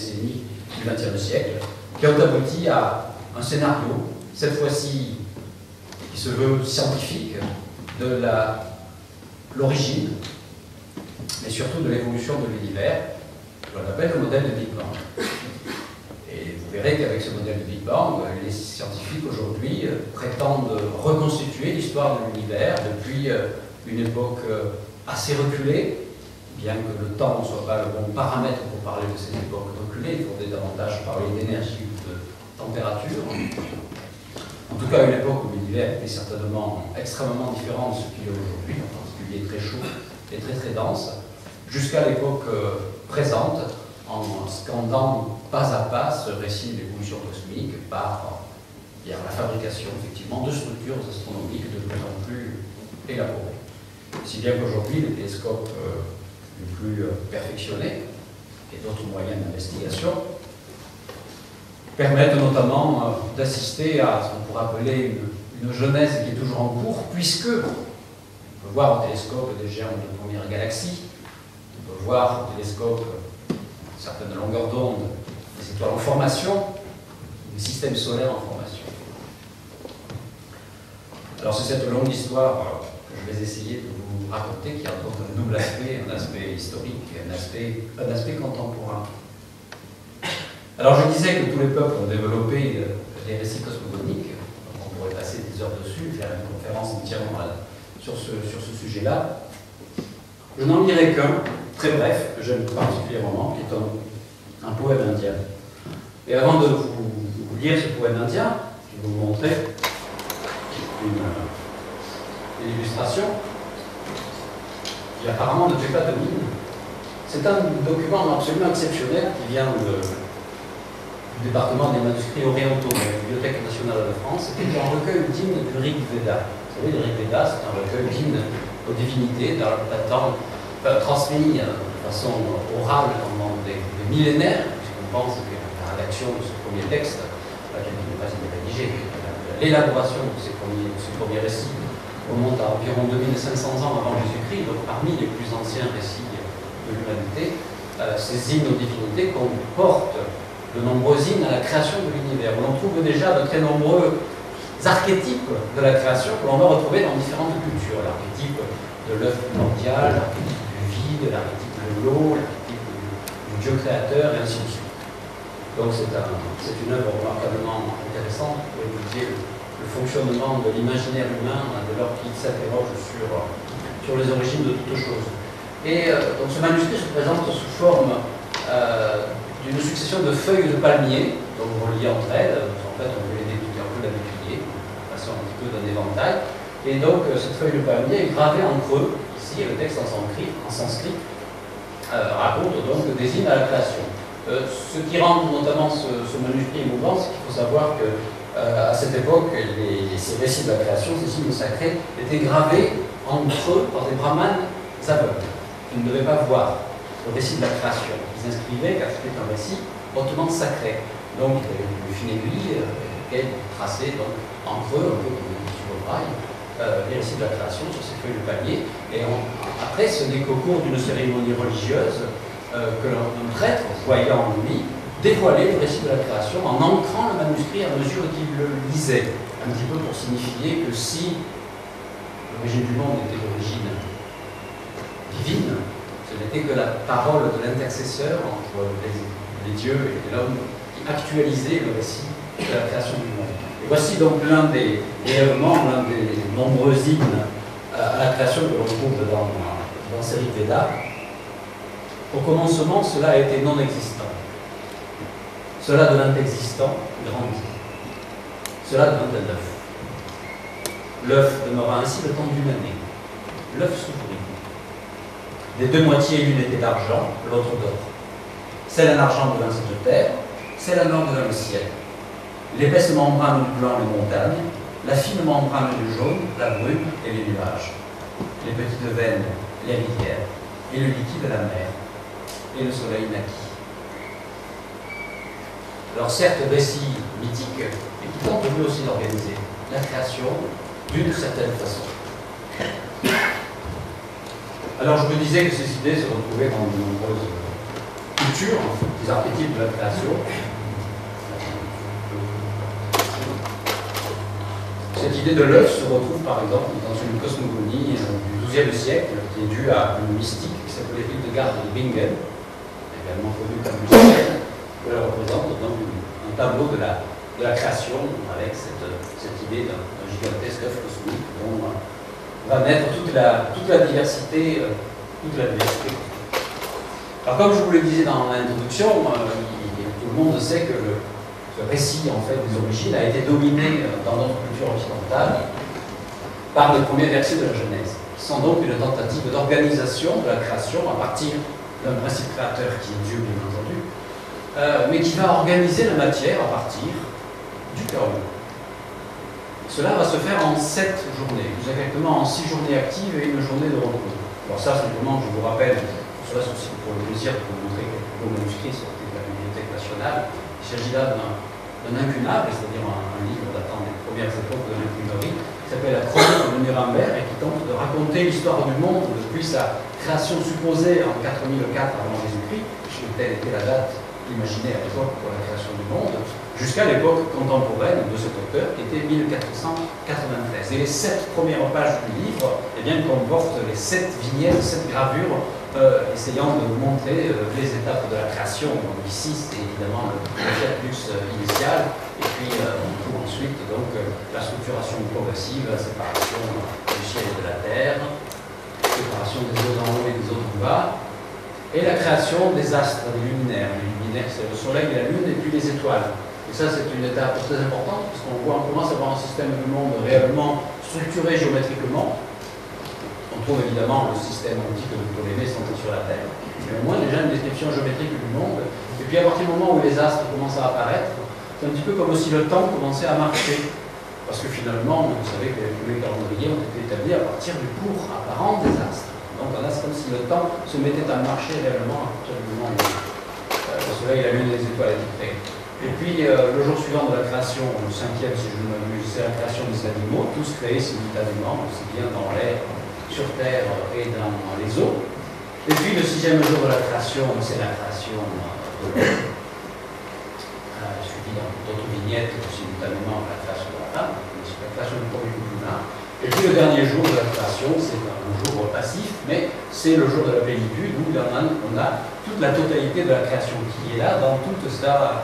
décennies du XXe siècle, qui ont abouti à un scénario, cette fois-ci qui se veut scientifique, de l'origine, mais surtout de l'évolution de l'univers, que l'on appelle le modèle de Big Bang. Et vous verrez qu'avec ce modèle de Big Bang, les scientifiques aujourd'hui prétendent reconstituer l'histoire de l'univers depuis une époque assez reculée, bien que le temps ne soit pas le bon paramètre pour parler de ces époques reculées, il faudrait davantage parler d'énergie ou de température. En tout cas, une époque où l'univers était certainement extrêmement différent de ce qu'il est aujourd'hui, en particulier très chaud et très très dense, jusqu'à l'époque présente, en scandant pas à pas ce récit d'évolution cosmique par la fabrication effectivement de structures astronomiques de plus en plus élaborées. Si bien qu'aujourd'hui, les télescopes les plus perfectionnés et d'autres moyens d'investigation permettent notamment d'assister à ce qu'on pourrait appeler une genèse qui est toujours en cours, puisque on peut voir au télescope des géants de première galaxie, on peut voir au télescope certaines longueurs d'onde, des étoiles en formation, des systèmes solaires en formation. Alors c'est cette longue histoire que je vais essayer de vous raconter, qui a donc un double aspect, un aspect historique et un aspect contemporain. Alors je disais que tous les peuples ont développé des récits cosmogoniques, donc on pourrait passer des heures dessus, faire une conférence entièrement sur ce sujet-là. Je n'en lirai qu'un, très bref, que j'aime particulièrement, qui est un poème indien. Et avant de vous lire ce poème indien, je vais vous montrer une illustration qui apparemment ne fait pas de mine. C'est un document absolument exceptionnel qui vient du département des manuscrits orientaux de la Bibliothèque nationale de France. C'était un recueil d'hymnes du Rig Veda. Vous savez, le Rig Veda, c'est un recueil d'hymnes aux divinités, transmis de façon orale pendant des millénaires, puisqu'on pense que la rédaction de ce premier texte, qui n'est pas rédigé, l'élaboration de ces premiers récits remonte à environ 2500 ans avant Jésus-Christ, donc parmi les plus anciens récits de l'humanité. Ces hymnes aux divinités comportent de nombreux hymnes à la création de l'univers. On trouve déjà de très nombreux archétypes de la création que l'on va retrouver dans différentes cultures. L'archétype de l'œuf primordial, l'archétype du vide, l'archétype de l'eau, l'archétype du Dieu créateur, et ainsi de suite. Donc c'est une œuvre remarquablement intéressante pour étudier le fonctionnement de l'imaginaire humain dès lors qu'il s'interroge sur les origines de toutes choses. Et donc ce manuscrit se présente sous forme d'une succession de feuilles de palmier, donc reliées entre elles. En fait, on peut les déplier, on peut la déplier, de façon un petit peu d'un éventail. Et donc, cette feuille de palmier est gravée en creux. Ici, le texte en sanskrit raconte donc des hymnes à la création. Ce qui rend notamment ce manuscrit émouvant, c'est qu'il faut savoir que à cette époque, ces récits de la création, ces hymnes sacrés, étaient gravés en creux par des brahmanes aveugles, qui ne devaient pas voir le récit de la création. Ils inscrivaient car c'était un récit hautement sacré. Donc, il y avait une fine aiguille qui traçait donc, en creux, un peu comme sur le braille, les récits de la création sur ces feuilles de palmier. Et après, ce n'est qu'au cours d'une cérémonie religieuse que un prêtre, voyant en lui, dévoilait le récit de la création en ancrant le manuscrit à mesure qu'il le lisait. Un petit peu pour signifier que si l'origine du monde était d'origine divine, ce n'était que la parole de l'intercesseur entre les dieux et l'homme qui actualisait le récit de la création du monde. Et voici donc l'un des éléments, l'un des nombreux hymnes à la création que l'on trouve dans ces Rig Veda. Au commencement, cela a été non existant. Cela devint existant, grandit. Cela devint un œuf. L'œuf demeura ainsi le temps d'une année. L'œuf s'ouvrit. Des deux moitiés, l'une était d'argent, l'autre d'or. Celle en argent devint cette terre, celle en or devint le ciel. L'épaisse membrane du blanc, les montagnes, la fine membrane du jaune, la brume et les nuages. Les petites veines, les rivières, et le liquide, la mer, et le soleil naquit. Alors certes, récit mythique, mais qui tente lui aussi d'organiser la création d'une certaine façon. Alors je me disais que ces idées se retrouvaient dans de nombreuses cultures, des archétypes de la création. Cette idée de l'œuf se retrouve par exemple dans une cosmogonie du XIIe siècle qui est due à une mystique qui s'appelait Hildegard de Bingen, également connue comme musicienne, où elle représente donc un tableau de la création avec cette idée d'un gigantesque œuf cosmique dont va naître toute la diversité. Alors comme je vous le disais dans l'introduction, tout le monde sait que ce récit en fait des origines a été dominé dans notre culture occidentale par les premiers versets de la Genèse, qui sont donc une tentative d'organisation de la création à partir d'un principe créateur qui est Dieu bien entendu, mais qui va organiser la matière à partir du cœur humain. Cela va se faire en 7 journées, plus exactement en 6 journées actives et une journée de repos. Alors ça, simplement, je vous rappelle, cela c'est aussi pour le plaisir de vous montrer quelques manuscrits sortis de la Bibliothèque nationale. Il s'agit là d'un incunable, c'est-à-dire un livre datant des premières époques de l'imprimerie, qui s'appelle La Chronique de Nuremberg et qui tente de raconter l'histoire du monde depuis sa création supposée en 4004 avant Jésus-Christ, telle était la date imaginée à l'époque pour la création du monde, jusqu'à l'époque contemporaine de cet auteur qui était 1493. Et les 7 premières pages du livre comportent les 7 vignettes, 7 gravures essayant de montrer les étapes de la création. Donc ici, c'est évidemment le fiat lux initial, et puis on trouve ensuite donc, la structuration progressive, la séparation du ciel et de la terre, la séparation des eaux en haut et des eaux en bas, et la création des astres, des luminaires. Les luminaires, c'est le soleil et la lune, et puis les étoiles. Et ça, c'est une étape très importante, parce qu'on commence à avoir un système du monde réellement structuré géométriquement. On trouve évidemment le système antique de Ptolémée centré sur la Terre, mais au moins déjà une description géométrique du monde. Et puis à partir du moment où les astres commencent à apparaître, c'est un petit peu comme si le temps commençait à marcher. Parce que finalement, vous savez que les calendriers ont été établis à partir du cours apparent des astres. Donc là, c'est comme si le temps se mettait à marcher réellement à partir du moment où le soleil, la lune et les étoiles étaient créées. Et puis, le jour suivant de la création, le 5e, si je ne m'abuse, c'est la création des animaux, tous créés simultanément, aussi bien dans l'air, sur terre et dans les eaux. Et puis, le 6e jour de la création, c'est la création de l'homme, suivi dans d'autres vignettes, simultanément la création de la femme, la création du premier couple humain. Et puis, le dernier jour de la création, c'est un jour passif, mais c'est le jour de la plénitude où on a toute la totalité de la création qui est là dans toute sa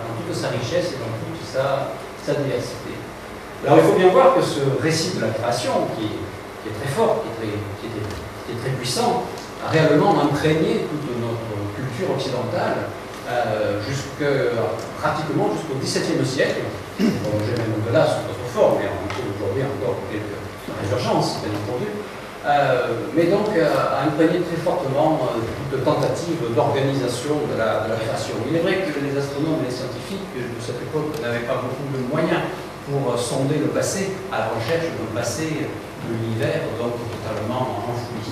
richesse et dans toute sa diversité. Alors il faut bien voir que ce récit de la création, qui est très fort, qui est très puissant, a réellement imprégné toute notre culture occidentale pratiquement jusqu'au XVIIe siècle. Bon, j'ai même de là sous notre forme, mais on trouve aujourd'hui encore quelques résurgences, bien entendu. Mais donc a imprégné très fortement toute tentative d'organisation de la création. Il est vrai que les astronomes et les scientifiques de cette époque n'avaient pas beaucoup de moyens pour sonder le passé, à la recherche d'un passé de l'univers, donc totalement enfoui.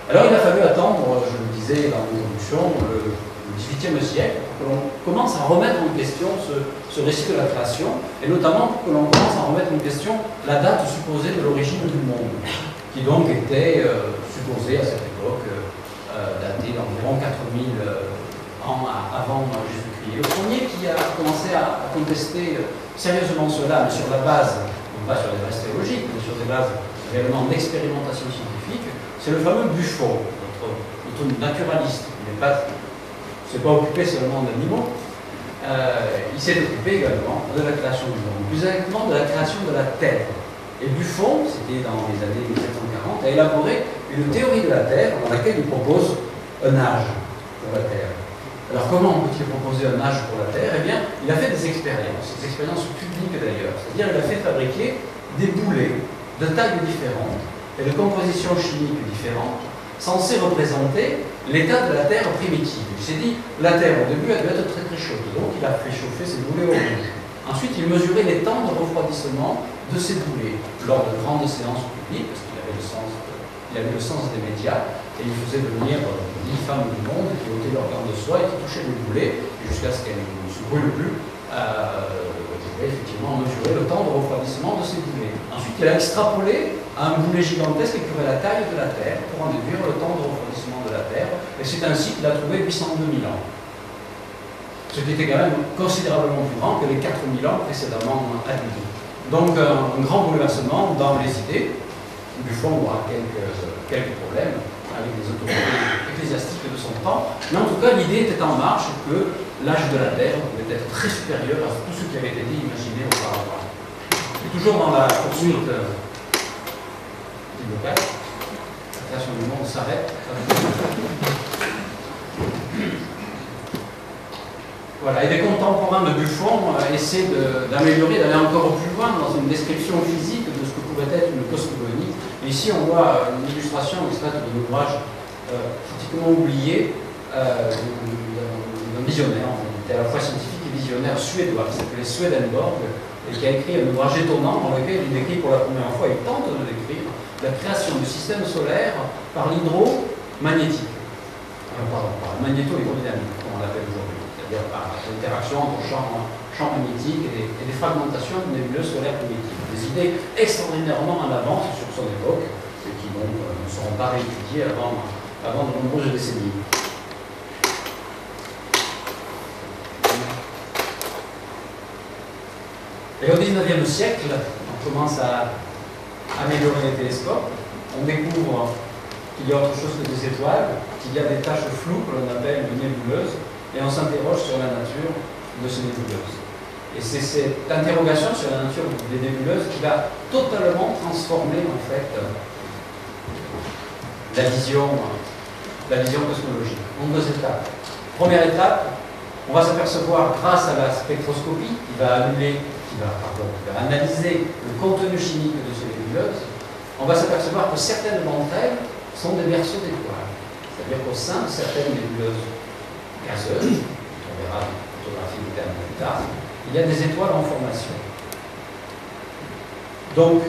Alors il a fallu attendre, je le disais dans l'introduction, le XVIIIe siècle, pour que l'on commence à remettre en question ce récit de la création, et notamment pour que l'on commence à remettre en question la date supposée de l'origine du monde, qui donc était supposée à cette époque datée d'environ 4000 ans avant Jésus-Christ. Le premier qui a commencé à contester sérieusement cela, mais sur la base, non pas sur des bases théologiques, mais sur des bases réellement d'expérimentation scientifique, c'est le fameux Buffon, notre naturaliste. Il n'est pas occupé seulement d'animaux, il s'est occupé également de la création du monde, plus exactement de la création de la Terre. Et Buffon, c'était dans les années 1740, a élaboré une théorie de la Terre dans laquelle il propose un âge pour la Terre. Alors comment peut-il proposer un âge pour la Terre? Eh bien, il a fait des expériences publiques d'ailleurs, c'est-à-dire il a fait fabriquer des boulets de tailles différentes et de compositions chimiques différentes, censées représenter l'état de la Terre primitive. Il s'est dit, la Terre au début elle devait être très très chaude, donc il a fait chauffer ces boulets au rouge. Ensuite, il mesurait les temps de refroidissement de ces boulets lors de grandes séances publiques, parce qu'il avait le sens des médias, et il faisait venir 10 femmes du monde qui ôtaient leurs gants de soie et qui touchaient les boulets, jusqu'à ce qu'elles ne se brûlent plus. Effectivement mesurer le temps de refroidissement de ces boulets. Ensuite, il a extrapolé à un boulet gigantesque qui aurait la taille de la Terre pour en déduire le temps de refroidissement de la Terre, et c'est ainsi qu'il a trouvé 802 000 ans. ce qui était quand même considérablement plus grand que les 4000 ans précédemment admis. Donc un grand bouleversement dans les idées. Buffon aura quelques problèmes avec les autorités ecclésiastiques de son temps, mais en tout cas l'idée était en marche que l'âge de la Terre pouvait être très supérieur à tout ce qui avait été imaginé auparavant. Et toujours dans la poursuite du blocage, la création du monde s'arrête. Voilà, et des contemporains de Buffon essaient d'améliorer, d'aller encore plus loin dans une description physique de ce que pourrait être une cosmogonie. Et ici, on voit une illustration extraite d'un ouvrage pratiquement oublié d'un visionnaire, en fait, à la fois scientifique et visionnaire suédois, qui s'appelait Swedenborg, et qui a écrit un ouvrage étonnant dans lequel il décrit pour la première fois, il tente de décrire la création du système solaire par l'hydromagnétique. Pardon, par la magnéto-hydrodynamique, comme on l'appelle aujourd'hui. C'est-à-dire par l'interaction entre champs magnétiques et des fragmentations de nébuleuses solaires primitives. Des idées extraordinairement en avance sur son époque, et qui donc ne seront pas réétudiées avant de nombreuses décennies. Et au XIXe siècle, on commence à améliorer les télescopes, on découvre qu'il y a autre chose que des étoiles, qu'il y a des taches floues que l'on appelle des nébuleuses, et on s'interroge sur la nature de ces nébuleuses. Et c'est cette interrogation sur la nature des nébuleuses qui va totalement transformer en fait la vision cosmologique en deux étapes. Première étape, on va s'apercevoir grâce à la spectroscopie qui va analyser le contenu chimique de ces nébuleuses, on va s'apercevoir que certaines d'entre elles sont des berceaux d'étoiles. C'est-à-dire qu'au sein de certaines nébuleuses gazeuses, on verra une photographie du terme plus tard, il y a des étoiles en formation. Donc,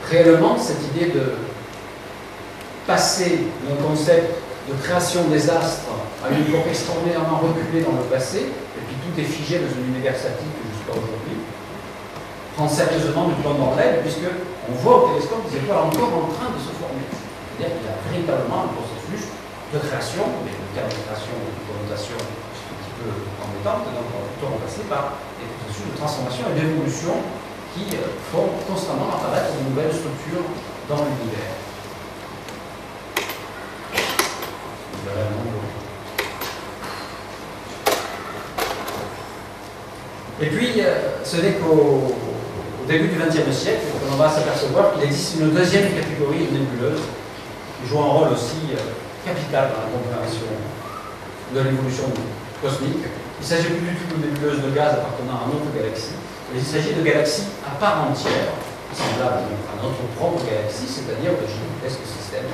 réellement, cette idée de passer d'un concept de création des astres à une époque extraordinairement reculée dans le passé, et puis tout est figé dans un univers statique jusqu'à aujourd'hui, prend sérieusement du plomb dans l'aile, puisqu'on voit au télescope des étoiles encore en train de se former. C'est-à-dire qu'il y a véritablement un processus de création, mais le terme de création ou de connotation un petit peu embêtante, donc on va plutôt remplacer par des processus de transformation et d'évolution qui font constamment apparaître de nouvelles structures dans l'univers. Et puis, ce n'est qu'au début du XXe siècle qu'on va s'apercevoir qu'il existe une deuxième catégorie de nébuleuses qui joue un rôle aussi capital dans la compréhension de l'évolution cosmique. Il ne s'agit plus du tout de nébuleuses de gaz appartenant à notre galaxie, mais il s'agit de galaxies à part entière, semblables à notre propre galaxie, c'est-à-dire de gigantesques systèmes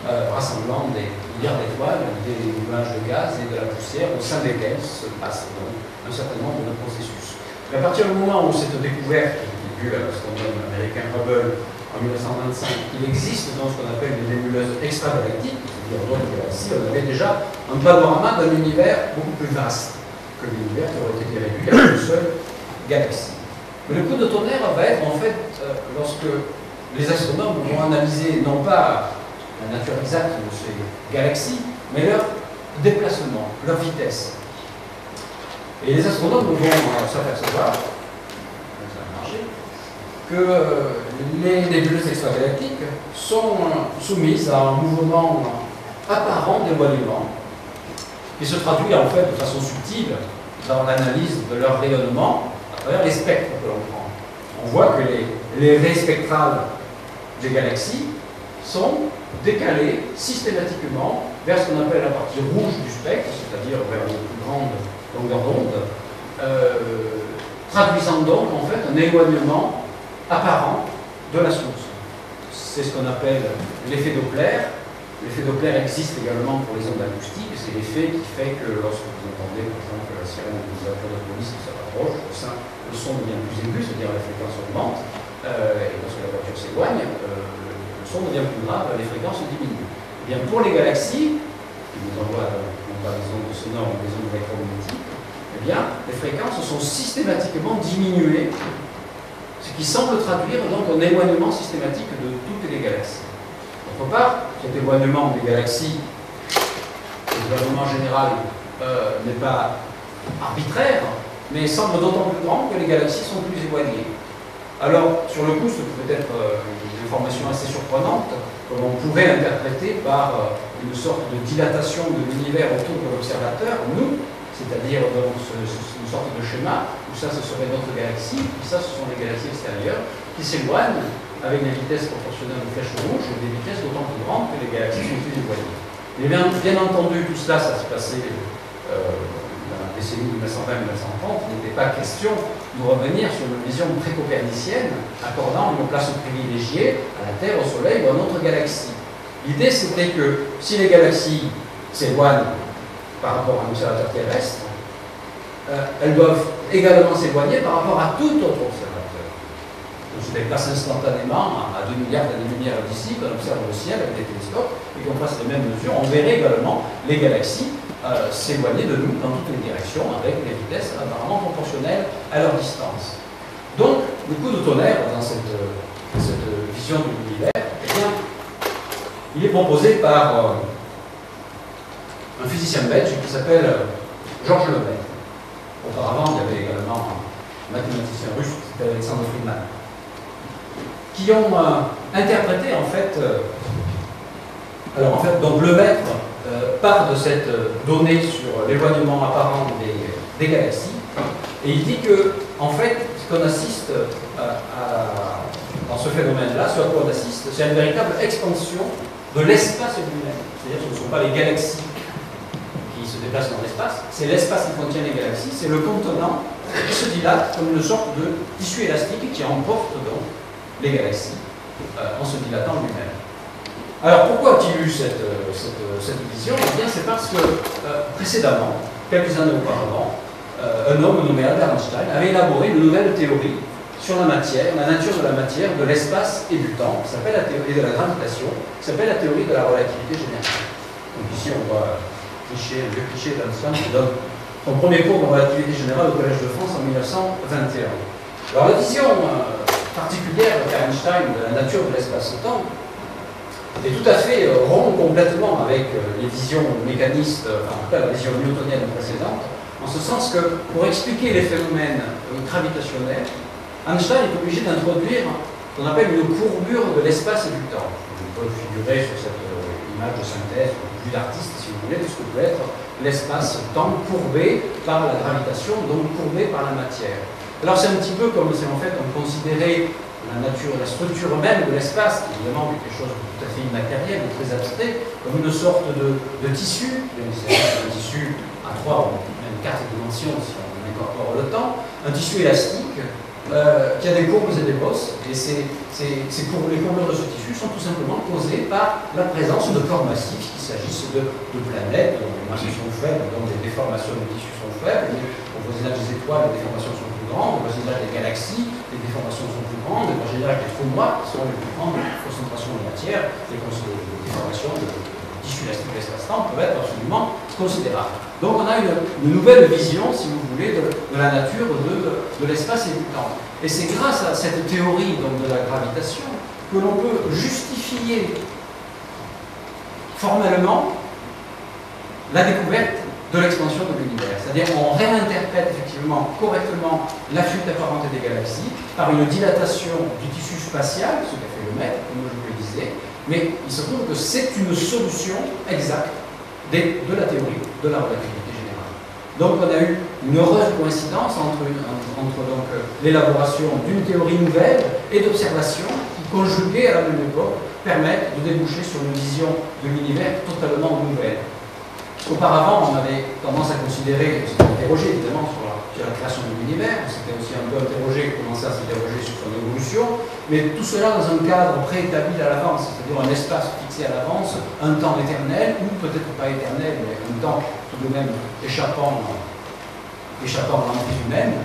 rassemblant des milliards d'étoiles, des nuages de gaz et de la poussière au sein desquels se passe donc un certain nombre de processus. Mais à partir du moment où cette découverte, due à l'astronome américain Hubble en 1925, il existe dans ce qu'on appelle les nébuleuses extragalactiques, c'est-à-dire d'autres galaxies, on avait déjà un panorama d'un univers beaucoup plus vaste que l'univers qui aurait été réduit à une seule galaxie. Mais le coup de tonnerre va être en fait lorsque les astronomes vont analyser non pas la nature exacte de ces galaxies, mais leur déplacement, leur vitesse. Et les astronomes vont s'apercevoir que les nébuleuses extragalactiques sont soumises à un mouvement apparent d'éloignement qui se traduit en fait de façon subtile dans l'analyse de leur rayonnement à travers les spectres que l'on prend. On voit que les raies spectrales des galaxies sont décalées systématiquement vers ce qu'on appelle la partie rouge du spectre, c'est-à-dire vers les plus grandes longueurs d'onde, traduisant donc en fait un éloignement apparent de la source. C'est ce qu'on appelle l'effet Doppler. L'effet Doppler existe également pour les ondes acoustiques, c'est l'effet qui fait que lorsque vous entendez par exemple la sirène d'une voiture de police qui se rapproche, le son devient plus aigu, c'est-à-dire la fréquence augmente, et lorsque la voiture s'éloigne, le son devient plus grave, les fréquences diminuent. Et bien pour les galaxies, qui nous envoient non pas des ondes sonores, mais des ondes électromagnétiques, eh bien les fréquences sont systématiquement diminuées, ce qui semble traduire donc un éloignement systématique de toutes les galaxies. D'autre part, cet éloignement des galaxies, l'éloignement général, n'est pas arbitraire, mais semble d'autant plus grand que les galaxies sont plus éloignées. Alors, sur le coup, ce peut être une information assez surprenante, comme on pourrait l'interpréter par une sorte de dilatation de l'univers autour de l'observateur, nous, c'est-à-dire dans une sorte de schéma, où ça, ce serait notre galaxie, puis ça, ce sont les galaxies extérieures, qui s'éloignent avec des vitesses proportionnelles aux flèches rouges, et des vitesses d'autant plus grandes que les galaxies sont plus éloignées. Mais bien entendu, tout cela, ça se passait dans la décennie 1920-1930, il n'était pas question de revenir sur une vision pré-copernicienne, accordant une place privilégiée à la Terre, au Soleil ou à notre galaxie. L'idée, c'était que si les galaxies s'éloignent par rapport à un observateur terrestre, elles doivent également s'éloigner par rapport à tout autre observateur. On se déplace instantanément à 2 milliards d'années-lumière d'ici, qu'on observe le ciel avec des télescopes et qu'on fasse les mêmes mesures, on verrait également les galaxies s'éloigner de nous dans toutes les directions avec des vitesses apparemment proportionnelles à leur distance. Donc, le coup de tonnerre dans cette vision de l'univers, eh bien, il est proposé par un physicien belge qui s'appelle Georges Lemaitre. Auparavant, il y avait également un mathématicien russe qui s'appelle Alexandre Friedman, qui ont interprété en fait, donc Lemaitre part de cette donnée sur l'éloignement apparent des galaxies, et il dit que en fait, ce qu'on assiste dans ce phénomène-là, ce à quoi on assiste, c'est une véritable expansion de l'espace lui-même. C'est-à-dire que ce ne sont pas les galaxies qui se déplacent dans l'espace, c'est l'espace qui contient les galaxies, c'est le contenant qui se dilate comme une sorte de tissu élastique qui emporte donc les galaxies en se dilatant lui-même. Alors pourquoi a-t-il eu cette vision? Eh bien c'est parce que précédemment, quelques années auparavant, un homme nommé Albert Einstein avait élaboré une nouvelle théorie sur la matière, la nature de la matière, de l'espace et du temps, qui s'appelle la théorie de la gravitation, qui s'appelle la théorie de la relativité générale. Donc ici on voit le vieux cliché d'Einstein qui donne son premier cours de relativité générale au Collège de France en 1921. Alors la vision particulière d'Einstein de la nature de l'espace-temps est tout à fait rompt complètement avec les visions mécanistes, en tout cas la vision newtonienne précédente, en ce sens que pour expliquer les phénomènes gravitationnels, Einstein est obligé d'introduire ce qu'on appelle une courbure de l'espace et du temps. On peut le figurer sur cette image de synthèse, vue d'artiste si vous voulez, de ce que peut être l'espace-temps courbé par la gravitation, donc courbé par la matière. Alors c'est un petit peu comme si en fait on considérait la nature, la structure même de l'espace, qui est évidemment quelque chose de tout à fait immatériel, de très abstrait, comme une sorte de tissu, un tissu à 3 ou même 4 dimensions si on incorpore le temps, un tissu élastique qui a des courbes et des bosses, et les courbures de ce tissu sont tout simplement causées par la présence de corps massifs, qu'il s'agisse de planètes dont les masses sont faibles, dont les déformations du tissu sont faibles, mais au voisinage des étoiles, les déformations sont plus grandes, au voisinage des galaxies, les déformations sont plus grandes, et en général les trous noirs, qui sont les plus grandes concentrations de matière, les déformations de tissu élastique de l'espace-temps peuvent être absolument considérables. Donc on a une nouvelle vision, si vous voulez, de la nature de l'espace et du temps. Et c'est grâce à cette théorie donc, de la gravitation que l'on peut justifier formellement la découverte de l'expansion de l'univers. C'est-à-dire qu'on réinterprète effectivement correctement la fuite apparente des galaxies par une dilatation du tissu spatial, ce qu'a fait Lemaitre, comme je vous le disais, mais il se trouve que c'est une solution exacte de la théorie de la relativité générale. Donc on a eu une heureuse coïncidence entre l'élaboration d'une théorie nouvelle et d'observations qui, conjuguées à la même époque, permettent de déboucher sur une vision de l'univers totalement nouvelle. Auparavant, on avait tendance à considérer, on s'était interrogé évidemment sur la création de l'univers, on s'était aussi un peu interrogé, commencé à s'interroger sur son évolution, mais tout cela dans un cadre préétabli à l'avance, c'est-à-dire un espace fixé à l'avance, un temps éternel, ou peut-être pas éternel, mais un temps tout de même échappant à l'emprise humaine.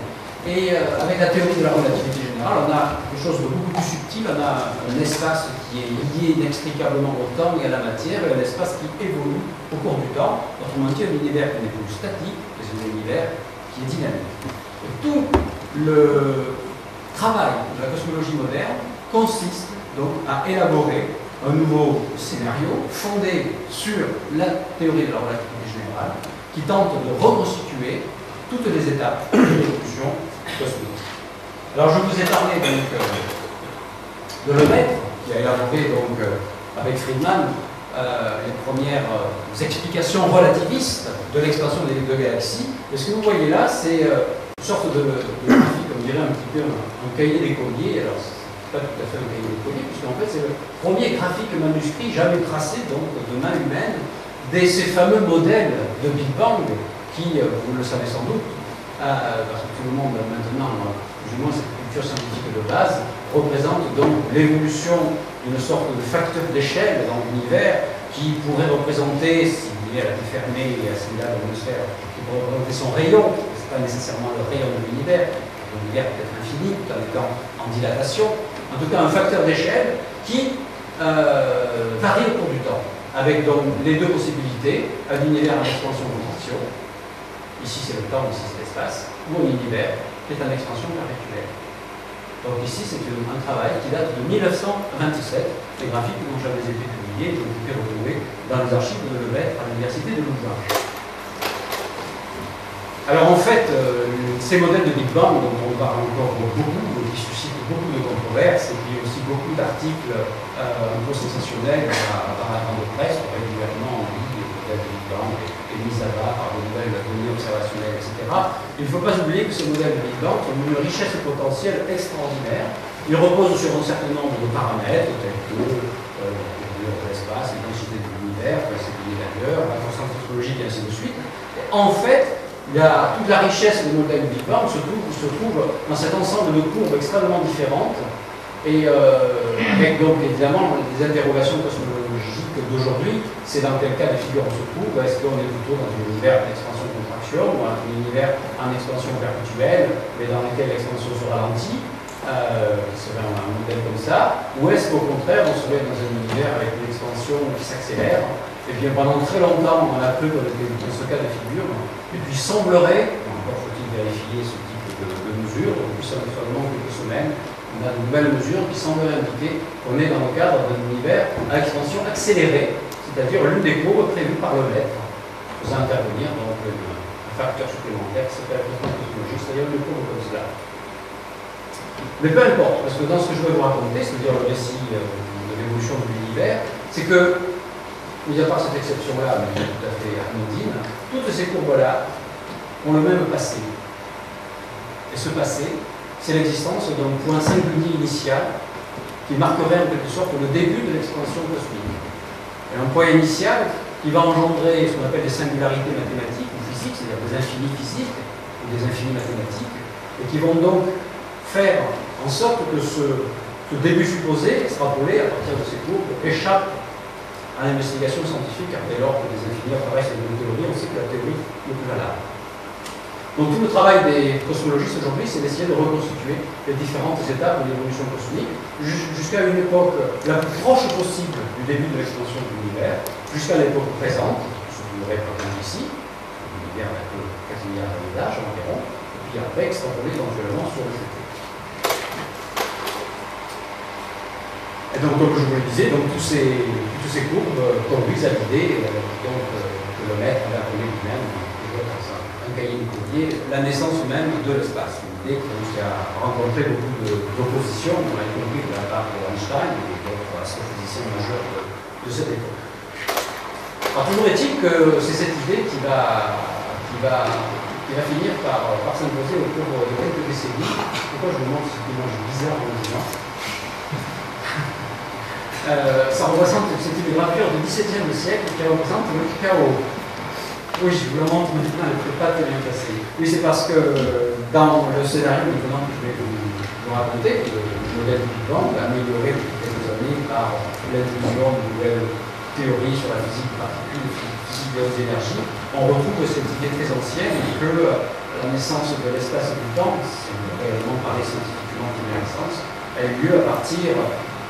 Et avec la théorie de la relativité générale, on a quelque chose de beaucoup plus subtil, on a un espace qui est lié inextricablement au temps et à la matière, et un espace qui évolue au cours du temps, autrement dit un univers qui n'est plus statique, mais un univers qui est dynamique. Et tout le travail de la cosmologie moderne consiste donc à élaborer un nouveau scénario fondé sur la théorie de la relativité générale, qui tente de reconstituer toutes les étapes de l'évolution cosmique. Alors je vous ai parlé donc de Lemaitre, qui a élaboré donc avec Friedman les premières explications relativistes de l'expansion des galaxies. Et ce que vous voyez là, c'est une sorte de graphique, on dirait un petit peu un cahier d'écolier. Alors c'est pas tout à fait un cahier d'écolier, puisqu'en fait c'est le premier graphique manuscrit jamais tracé donc de main humaine ces fameux modèles de Big Bang qui, vous le savez sans doute, parce que tout le monde maintenant, plus ou moins cette culture scientifique de base, représente donc l'évolution d'une sorte de facteur d'échelle dans l'univers qui pourrait représenter, si l'univers était fermé et assimilable à l'atmosphère, qui pourrait représenter son rayon, ce n'est pas nécessairement le rayon de l'univers peut être infini, tout en étant en dilatation, en tout cas un facteur d'échelle qui varie au cours du temps, avec donc les deux possibilités, un univers en expansion-contraction, ici c'est le temps, ici c'est l'espace, ou un univers qui est en expansion perpétuelle. Donc ici c'est un travail qui date de 1927, les graphiques n'ont jamais été publiés, ils ont été retrouvés dans les archives de Lemaitre à l'université de Louvain. Alors en fait, ces modèles de Big Bang dont on parle encore beaucoup, qui suscitent beaucoup de controverses, et puis aussi beaucoup d'articles un peu sensationnels dans la grande presse, régulièrement on lit les modèles de Big Bang et mis à bas par de nouvelles données observationnelles, etc. Il ne faut pas oublier que ces modèles de Big Bang ont une richesse potentielle extraordinaire. Ils reposent sur un certain nombre de paramètres, tels que l'espace, les densités de l'univers, c'est d'ailleurs, la constante cosmologique et ainsi de suite. Et en fait, toute la richesse des modèles Big Bang se trouve dans cet ensemble de courbes extrêmement différentes et avec donc évidemment des interrogations cosmologiques d'aujourd'hui. C'est dans quel cas de figure on se trouve? Est-ce qu'on est plutôt dans un univers d'expansion-contraction ou un univers en expansion perpétuelle mais dans lequel l'expansion se ralentit, qui serait un modèle comme ça, ou est-ce qu'au contraire on serait dans un univers avec une expansion qui s'accélère? Et bien pendant très longtemps on a cru qu'on était dans ce cas de figure. Et puis il semblerait, encore faut-il vérifier ce type de mesures, depuis seulement quelques semaines, on a de nouvelles mesures qui sembleraient indiquer qu'on est dans le cadre d'un univers à expansion accélérée, c'est-à-dire l'une des courbes prévues par Lemaitre, faisant intervenir donc un facteur supplémentaire qui s'appelle la constante cosmologique, c'est-à-dire une courbe comme cela. Mais peu importe, parce que dans ce que je vais vous raconter, c'est-à-dire le récit de l'évolution de l'univers, c'est que, mis à part cette exception-là, mais tout à fait anodine, toutes ces courbes-là ont le même passé. Et ce passé, c'est l'existence d'un point singulier initial qui marquerait en quelque sorte le début de l'expansion cosmique. Et un point initial qui va engendrer ce qu'on appelle des singularités mathématiques ou physiques, c'est-à-dire des infinis physiques ou des infinis mathématiques, et qui vont donc faire en sorte que ce début supposé, extrapolé à partir de ces courbes, échappe à l'investigation scientifique, car dès lors que des infinis apparaissent dans une théorie, on sait que la théorie n'est plus valable. Donc tout le travail des cosmologistes aujourd'hui, c'est d'essayer de reconstituer les différentes étapes de l'évolution cosmique, jusqu'à une époque la plus proche possible du début de l'expansion de l'univers, jusqu'à l'époque présente, ce que vous aurez par exemple ici, l'univers n'a que 4 milliards d'années d'âge environ, et puis après extrapoler éventuellement sur le futur. Et donc, comme je vous le disais, donc, toutes ces courbes conduisent à l'idée que Lemaitre avait appelé lui-même, dans un cahier d'écolier, la naissance même de l'espace. Une idée qui a rencontré beaucoup d'opposition, on l'a compris de la part d'Einstein et d'autres astrophysiciens majeurs de cette époque. Alors, toujours est-il que c'est cette idée qui va finir par s'imposer au cours de quelques décennies. Pourquoi je vous montre cette image bizarre en disant ça représente, c'est une gravure du XVIIe siècle qui représente le chaos. Oui, je vous le montre maintenant, elle ne peut pas très bien passer. Oui, c'est parce que dans le scénario maintenant que je vais vous raconter, le modèle du Big Bang, amélioré depuis quelques années par l'inclusion de nouvelles théories sur la physique des particules, physique des hautes énergies, on retrouve cette idée très ancienne que la naissance de l'espace et du temps, si on peut réellement parler scientifiquement de naissance, a eu lieu à partir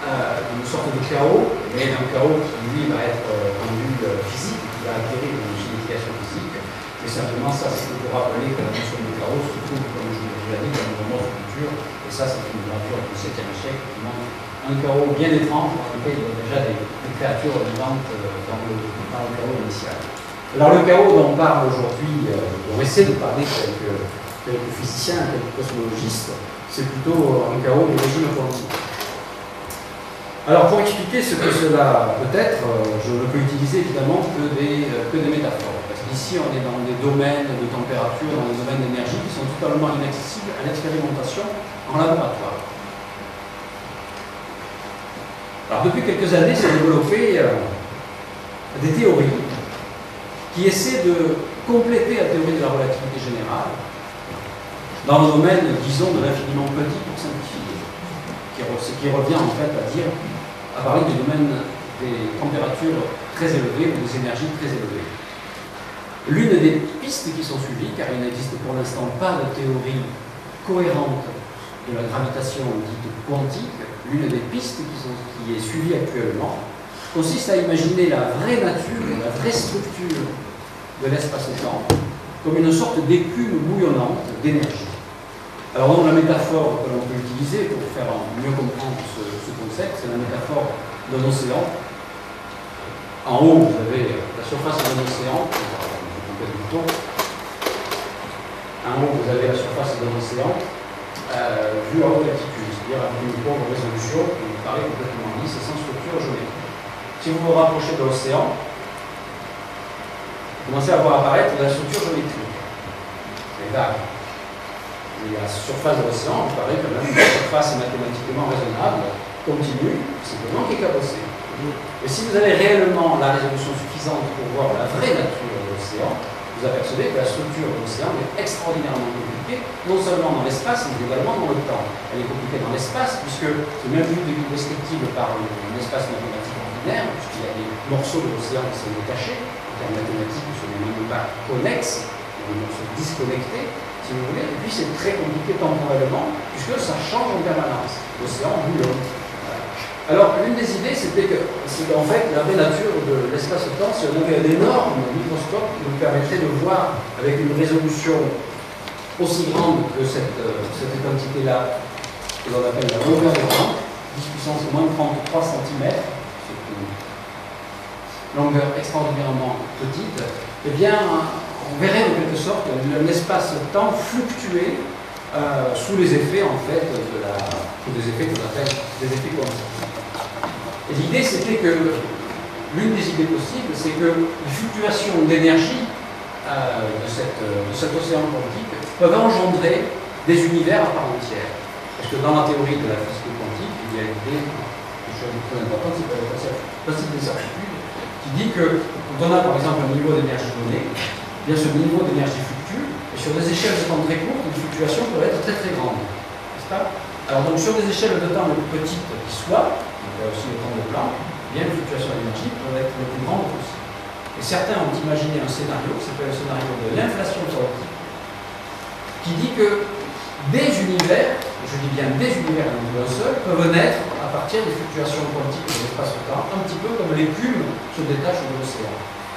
d'une sorte de chaos, mais d'un chaos qui lui va être rendu physique, qui va acquérir une signification physique. Et simplement, ça, c'est pour rappeler que la notion de chaos se trouve, comme je vous l'ai dit, dans notre culture. Et ça, c'est une gravure du 7e siècle qui montre un chaos bien étrange, dans lequel il y a déjà des créatures vivantes dans le chaos initial. Alors le chaos dont on parle aujourd'hui, dont essaie de parler quelques physiciens, quelques cosmologistes, c'est plutôt un chaos du régime quantique. Alors pour expliquer ce que cela peut être, je ne peux utiliser évidemment que des métaphores. Parce qu'ici on est dans des domaines de température, dans des domaines d'énergie qui sont totalement inaccessibles à l'expérimentation en laboratoire. Alors depuis quelques années, s'est développé des théories qui essaient de compléter la théorie de la relativité générale dans le domaine, disons, de l'infiniment petit pour simplifier, qui revient en fait à parler du domaine des températures très élevées ou des énergies très élevées. L'une des pistes qui sont suivies, car il n'existe pour l'instant pas de théorie cohérente de la gravitation dite quantique, l'une des pistes qui est suivie actuellement consiste à imaginer la vraie nature, la vraie structure de l'espace-temps comme une sorte d'écume bouillonnante d'énergie. Alors donc la métaphore que l'on peut utiliser pour faire mieux comprendre ce concept, c'est la métaphore d'un océan. En haut, vous avez la surface d'un océan. En haut, vous avez la surface d'un océan vue à haute latitude, c'est-à-dire avec une pauvre résolution qui vous paraît complètement lisse et sans structure géométrique. Si vous vous rapprochez de l'océan, vous commencez à voir apparaître de la structure géométrique. C'est vague. Et la surface de l'océan, il paraît quand même une surface mathématiquement raisonnable, continue, simplement qui est cabossée. Et si vous avez réellement la résolution suffisante pour voir la vraie nature de l'océan, vous apercevez que la structure de l'océan est extraordinairement compliquée, non seulement dans l'espace, mais également dans le temps. Elle est compliquée dans l'espace, puisque c'est même plus descriptible par un espace mathématique ordinaire, puisqu'il y a des morceaux de l'océan qui sont détachés, en termes mathématiques, ce n'est même pas connexe, des morceaux disconnectés, si vous voulez, et puis c'est très compliqué temporellement, puisque ça change en permanence. L'océan bouillonne. Alors, l'une des idées, c'était que, en fait, la vraie nature de l'espace-temps, si on avait un énorme microscope qui nous permettrait de voir avec une résolution aussi grande que cette quantité-là, que l'on appelle la longueur de temps, 10 puissance moins 33 cm, c'est une longueur extraordinairement petite, eh bien, on verrait en quelque sorte l'espace-temps fluctuer sous les effets, en fait, des effets qu'on appelle des effets quantiques. Et l'idée, c'était que, l'une des idées possibles, c'est que les fluctuations d'énergie de cet océan quantique peuvent engendrer des univers à part entière. Parce que dans la théorie de la physique quantique, il y a une idée, quelque chose de très important, c'est le principe des certitudes, qui dit que, quand on a par exemple un niveau d'énergie donné, bien ce niveau d'énergie fluctue, et sur des échelles de temps très courtes, les fluctuations peuvent être très très grandes. N'est-ce pas? Alors donc sur des échelles de temps les plus petites qui soient, il y a aussi le temps de Planck, bien les fluctuations d'énergie peuvent être les plus grandes possibles. Et certains ont imaginé un scénario, qui s'appelle le scénario de l'inflation quantique, qui dit que des univers, je dis bien des univers et non d'un seul, peuvent naître à partir des fluctuations quantiques de l'espace-temps, un petit peu comme l'écume se détache de l'océan.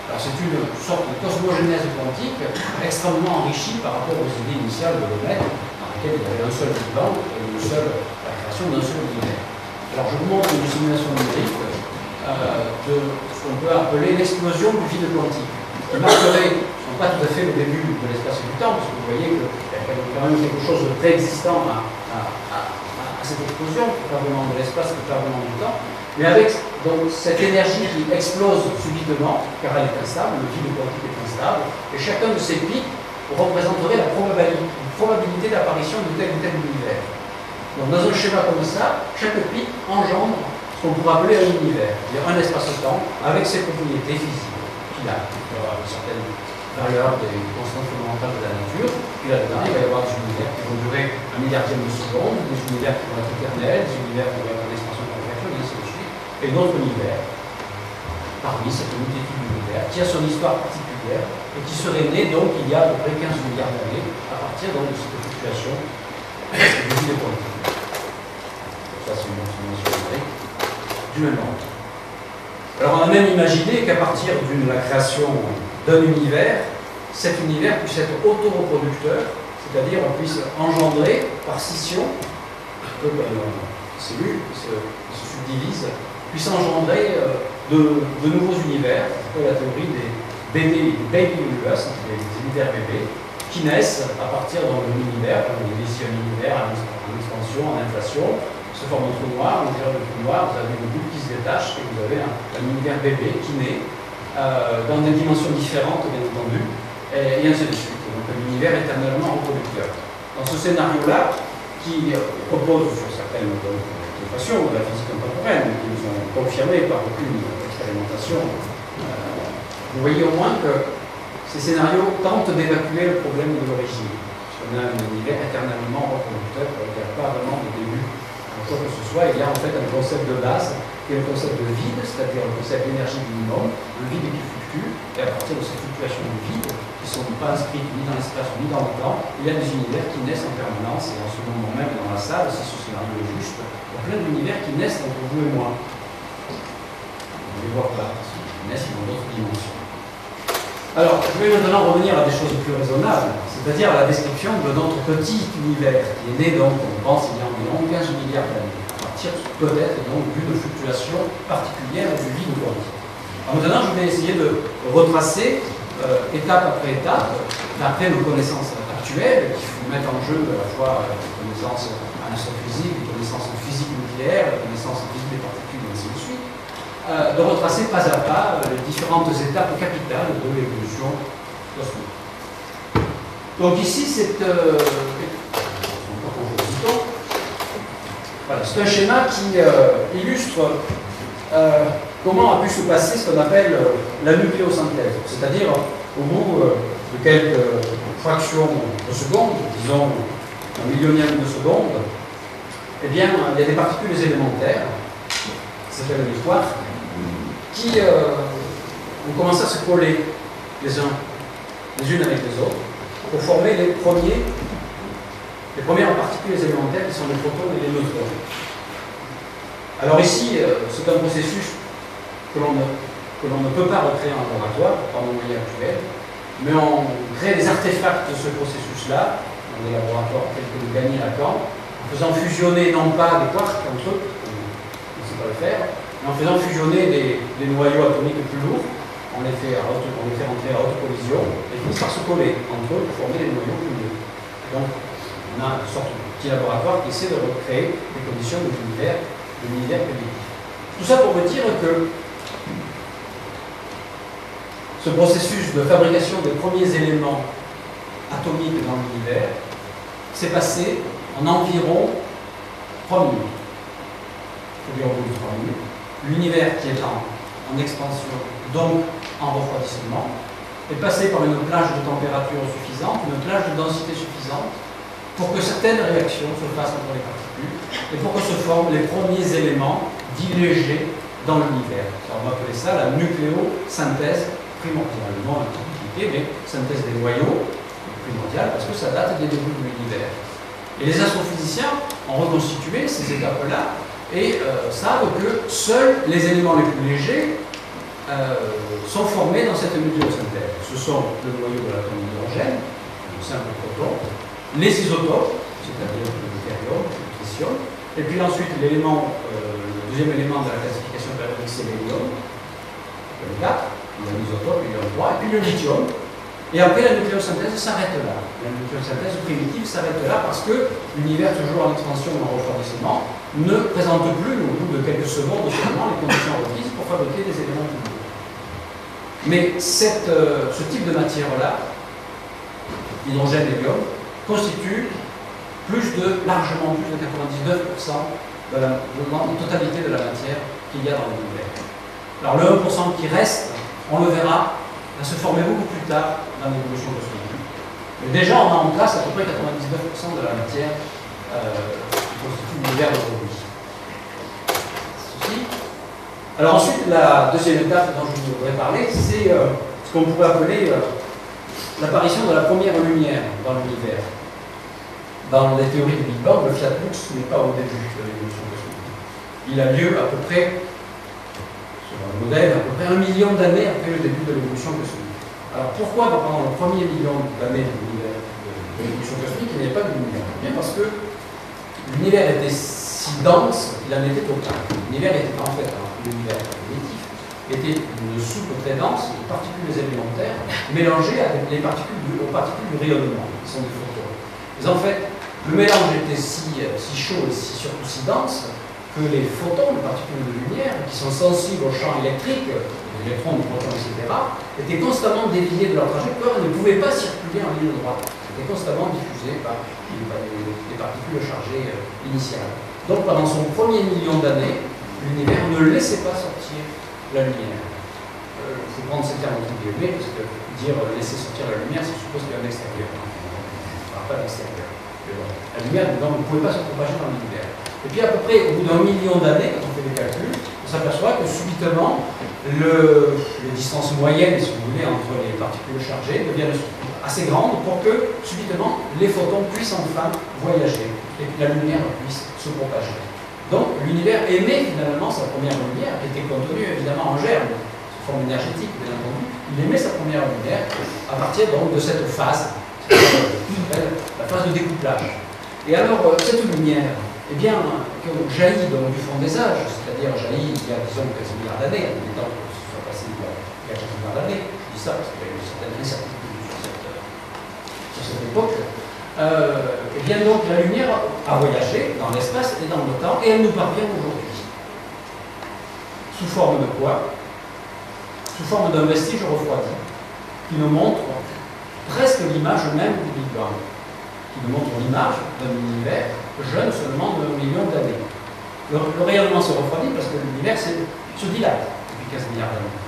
Alors c'est une sorte de cosmogénèse quantique extrêmement enrichie par rapport aux idées initiales de Lemaitre, dans lesquelles il y avait un seul Big Bang et la création d'un seul univers. Alors je vous montre une simulation numérique de ce qu'on peut appeler l'explosion du vide quantique, qui marquerait non pas tout à fait le début de l'espace et du temps, parce que vous voyez qu'il y a quand même quelque chose de préexistant à cette explosion, probablement de l'espace et probablement du temps, mais avec donc, cette énergie qui explose subitement, car elle est instable, le vide quantique est instable, et chacun de ces pics représenterait la probabilité d'apparition de tel ou tel univers. Donc dans un schéma comme ça, chaque pic engendre ce qu'on pourrait appeler un univers, c'est-à-dire un espace-temps avec ses propriétés physiques qu'il a. Il y aura certaines valeurs des constantes fondamentales de la nature, puis là-dedans, il va y avoir des univers qui vont durer 1 milliardième de seconde, des univers qui vont être éternels, des univers qui vont être en expansion de contraction, et ainsi de suite, et d'autres univers, parmi cette multitude d'univers, qui a son histoire particulière, et qui serait né donc il y a à peu près 15 milliards d'années, à partir donc, de cette fluctuation du vide quantique. Ça, c'est une simulation numérique du même ordre. Alors, on a même imaginé qu'à partir de la création d'un univers, cet univers puisse être auto-reproducteur, c'est-à-dire on puisse engendrer par scission, un peu comme une cellule qui se subdivise, puisse engendrer de nouveaux univers, c'est la théorie des baby universe, des univers bébés, qui naissent à partir de l'univers, comme on dit ici un univers en expansion, en inflation, se forme un trou noir, on dirait le trou noir, vous avez une boule qui se détache et vous avez un univers bébé qui naît dans des dimensions différentes, bien entendu, et ainsi de suite. Donc un univers éternellement reproducteur. Dans ce scénario-là, qui repose sur certaines équations de la physique contemporaine, qui nous ont confirmées par aucune expérimentation, vous voyez au moins que ces scénarios tentent d'évacuer le problème de l'origine. Puisqu'on a un univers éternellement reproducteur, il n'y a pas vraiment de début en quoi que ce soit. Il y a en fait un concept de base, qui est le concept de vide, c'est-à-dire le concept d'énergie minimum, un vide qui fluctue, et à partir de ces fluctuations de vide, qui ne sont pas inscrites ni dans l'espace ni dans le temps, il y a des univers qui naissent en permanence, et en ce moment même dans la salle, si ce scénario est juste, il y a plein d'univers qui naissent entre vous et moi. On ne les voit pas, parce qu'ils naissent dans d'autres dimensions. Alors, je vais maintenant revenir à des choses plus raisonnables, c'est-à-dire à la description de notre petit univers, qui est né donc, on pense, il y a environ 15 milliards d'années, à partir peut-être donc d'une fluctuation particulière du vide quantique. Alors maintenant, je vais essayer de retracer étape après étape, d'après nos connaissances actuelles, qui mettent en jeu à la fois les connaissances en astrophysique, les connaissances en physique nucléaire, les connaissances en physique des particules, et ainsi de suite, de retracer pas à pas les différentes étapes capitales de l'évolution cosmique. Donc ici, c'est voilà, un schéma qui illustre comment a pu se passer ce qu'on appelle la nucléosynthèse, c'est-à-dire au bout de quelques fractions de seconde, disons un millionième de seconde, eh bien, il y a des particules élémentaires, qui s'appellent les quarks, qui ont commencé à se coller les unes avec les autres pour former les premières particules élémentaires qui sont les protons et les neutrons. Alors ici, c'est un processus que l'on ne peut pas recréer en laboratoire par nos moyens actuels, mais on crée des artefacts de ce processus-là dans des laboratoires tels que le Gagny-Lacan, en faisant fusionner non pas des quarks entre eux, on ne sait pas le faire, mais en faisant fusionner des noyaux atomiques plus lourds, on les fait rentrer à haute collision et finissent par se coller entre eux pour former des noyaux plus lourds. Donc on a une sorte de petit laboratoire qui essaie de recréer les conditions de l'univers prédictif. Tout ça pour vous dire que ce processus de fabrication des premiers éléments atomiques dans l'univers s'est passé en environ 3 minutes. Environ 3 minutes. L'univers qui est en expansion, donc en refroidissement, est passé par une plage de température suffisante, une plage de densité suffisante, pour que certaines réactions se fassent entre les particules et pour que se forment les premiers éléments dits légers dans l'univers. On va appeler ça la nucléosynthèse primordiale. Le nom est compliqué, mais synthèse des noyaux primordiale, parce que ça date des débuts de l'univers. Et les astrophysiciens ont reconstitué ces étapes-là et savent que seuls les éléments les plus légers sont formés dans cette nucléosynthèse. Ce sont le noyau de l'atome d'hydrogène, le simple proton, les isotopes, c'est-à-dire le deutérium, le tritium, et puis ensuite l'élément, le deuxième élément de la classification périodique, c'est l'hélium, le 4, il y a l'isotope, l'hélium 3, et puis le lithium. Et après, la nucléosynthèse s'arrête là. La nucléosynthèse primitive s'arrête là parce que l'univers, toujours en expansion ou en refroidissement, ne présente plus, au bout de quelques secondes seulement, les conditions requises pour fabriquer des éléments plus lourds. Mais ce type de matière-là, hydrogène et hélium, constitue largement plus de 99% de la totalité de la matière qu'il y a dans l'univers. Alors le 1% qui reste, on le verra, va se former beaucoup plus tard dans l'évolution cosmique. Mais déjà, on a en place à peu près 99% de la matière qui constitue l'univers d'aujourd'hui. Alors ensuite, la deuxième étape dont je voudrais parler, c'est ce qu'on pourrait appeler l'apparition de la première lumière dans l'univers. Dans les théories du Big Bang, le fiat lux n'est pas au début de l'évolution cosmique. Il a lieu à peu près, selon le modèle, à peu près 1 million d'années après le début de l'évolution cosmique. Alors pourquoi pendant le premier million d'années de l'évolution cosmique, il n'y avait pas de lumière? Bien parce que l'univers était si dense qu'il en était opaque. L'univers était en fait un univers primitif, était une soupe très dense de particules élémentaires mélangées avec aux particules du rayonnement, qui sont des photons. Mais en fait, le mélange était si chaud et surtout si dense que les photons, les particules de lumière, qui sont sensibles au champ électrique, les électrons, les protons, etc., étaient constamment déviés de leur trajectoire et ne pouvaient pas circuler en ligne droite. Ils étaient constamment diffusés par les particules chargées initiales. Donc pendant son premier million d'années, l'univers ne laissait pas sortir la lumière. Il faut prendre ces termes entre guillemets, parce que dire laisser sortir la lumière, ça suppose qu'il y a un extérieur. On ne parle pas d'extérieur. La lumière, donc, ne pouvait pas se propager dans l'univers. Et puis à peu près au bout d'un million d'années, quand on fait des calculs, on s'aperçoit que subitement, les distances moyennes, si vous voulez, entre les particules chargées deviennent assez grandes pour que subitement les photons puissent enfin voyager et que la lumière puisse se propager. Donc l'univers émet finalement sa première lumière, qui était contenue évidemment en germe, sous forme énergétique bien entendu. Il émet sa première lumière à partir donc de cette phase, qui s'appelle la phase de découplage. Et alors cette lumière, eh bien, jaillit donc du fond des âges, c'est-à-dire jaillit il y a disons 15 milliards d'années, en temps que ce soit passé il y a 15 milliards d'années. Je dis ça parce qu'il y a eu une certaine incertitude sur cette époque. Et bien donc la lumière a voyagé dans l'espace et dans le temps, et elle nous parvient aujourd'hui. Sous forme de quoi? Sous forme d'un vestige refroidi, qui nous montre presque l'image même du Big Bang, qui nous montre l'image d'un univers jeune seulement de millions d'années. Le rayonnement se refroidit parce que l'univers se dilate depuis 15 milliards d'années.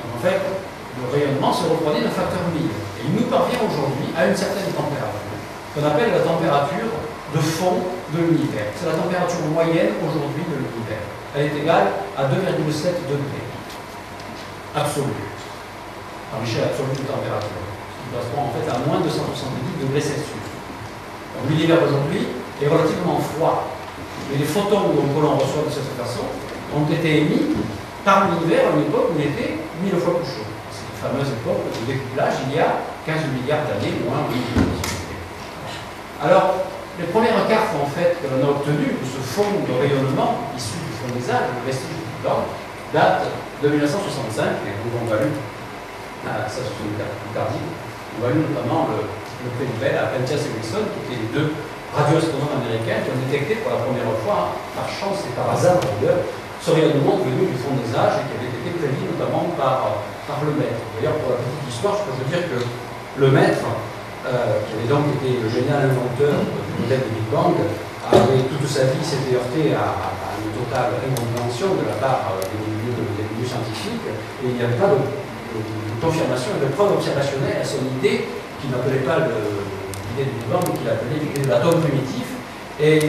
Donc en fait, le rayonnement se refroidit d'un facteur 1000. Et il nous parvient aujourd'hui à une certaine température, qu'on appelle la température de fond de l'univers. C'est la température moyenne aujourd'hui de l'univers. Elle est égale à 2,7 degrés. Absolue. À l'échelle absolue de température. Ce qui correspond en fait à moins de 170 degrés Celsius. L'univers aujourd'hui est relativement froid. Et les photons que l'on reçoit de cette façon ont été émis par l'univers à une époque où il était 1000 fois plus chaud. C'est la fameuse époque de découplage il y a 15 milliards d'années, moins 1000. Alors, les premières cartes en fait que l'on a obtenues de ce fond de rayonnement issu du fond des âges, le vestige du Big Bang, datent de 1965 et nous avons valu, ça c'est une carte plus tardive, nous avons valu notamment le prix Nobel à Prentice et Wilson, qui étaient les deux radioastronomes américains qui ont détecté pour la première fois, par chance et par hasard d'ailleurs, ce rayonnement venu du fond des âges et qui avait été prédit notamment par Lemaître. D'ailleurs, pour la petite histoire, je peux vous dire que Lemaître, qui avait donc été le génial inventeur du modèle du Big Bang, avait toute sa vie s'était heurté à une totale incompréhension de la part des milieux scientifiques, et il n'y avait pas de confirmation et de preuve observationnelle à son idée, qui n'appelait pas l'idée du Big Bang, mais qu'il appelait l'idée de l'atome primitif. Et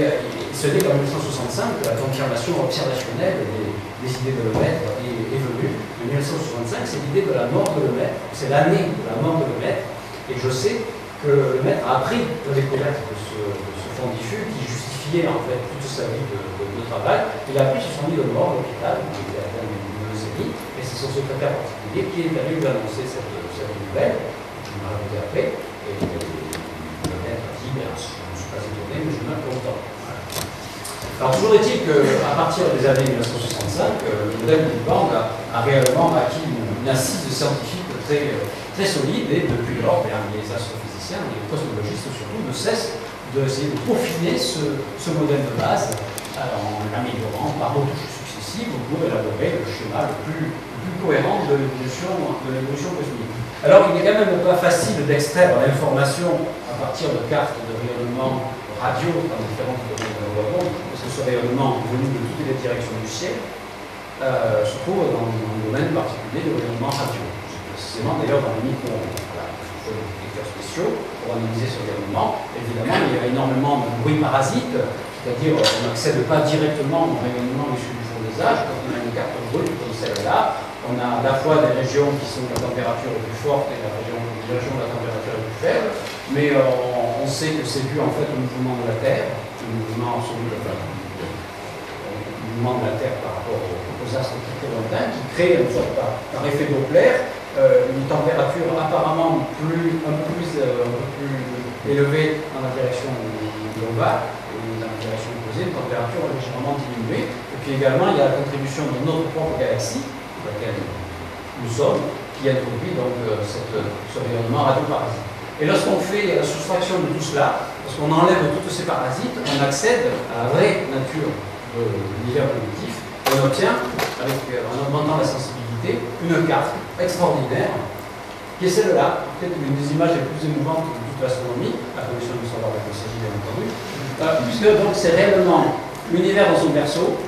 ce n'est qu'en 1965 que la confirmation observationnelle des idées de Lemaître est venue. En 1965, c'est l'idée de la mort de Lemaître, c'est l'année de la mort de Lemaître, et je sais que Lemaître a appris la découverte de ce fond diffus qui justifiait en fait toute sa vie de travail. Il a appris sur son lit de mort à l'hôpital, il était atteint d'une leucémie, et c'est son secrétaire particulier qui est allé lui annoncer cette nouvelle. Je m'en ai après, et Lemaître a dit, bien, je ne suis pas étonné, mais je suis même content. Alors toujours est-il qu'à partir des années 1965, le modèle du Big Bang a réellement acquis une assise scientifique très solide, et depuis lors, les astrophysiciens, les cosmologistes surtout, ne cessent d'essayer de peaufiner ce modèle de base en l'améliorant par retouches successives pour élaborer le schéma le plus cohérent de l'évolution cosmique. Alors il n'est quand même pas facile d'extraire l'information à partir de cartes de rayonnement radio dans différentes domaines de l'environnement, parce que ce rayonnement venu de toutes les directions du ciel se trouve dans un domaine particulier de rayonnement radio. Précisément d'ailleurs dans les micro-ondes. Voilà, il faut des détecteurs spéciaux pour analyser ce rayonnement. Évidemment, il y a énormément de bruit parasite, c'est-à-dire on n'accède pas directement au rayonnement issu du fond des âges. Quand on a une carte brute comme celle-là, on a à la fois des régions qui sont de la température la plus forte et des régions de la température la plus faible, mais on sait que c'est dû en fait au mouvement de la Terre, au mouvement absolu de la Terre par rapport aux astres très lointains, qui crée une sorte par effet Doppler une température apparemment un peu plus élevée dans la direction globale et dans la direction opposée, une température légèrement diminuée. Et puis également, il y a la contribution de notre propre galaxie, la mécanisme. Nous sommes qui introduit donc ce rayonnement radioparasite. Et lorsqu'on fait la soustraction de tout cela, lorsqu'on enlève tous ces parasites, on accède à la vraie nature de l'univers primitif. On obtient, en augmentant la sensibilité, une carte extraordinaire, qui est celle-là, peut-être une des images les plus émouvantes de toute l'astronomie, à condition de savoir de quoi il s'agit bien entendu, puisque donc c'est réellement l'univers dans son berceau,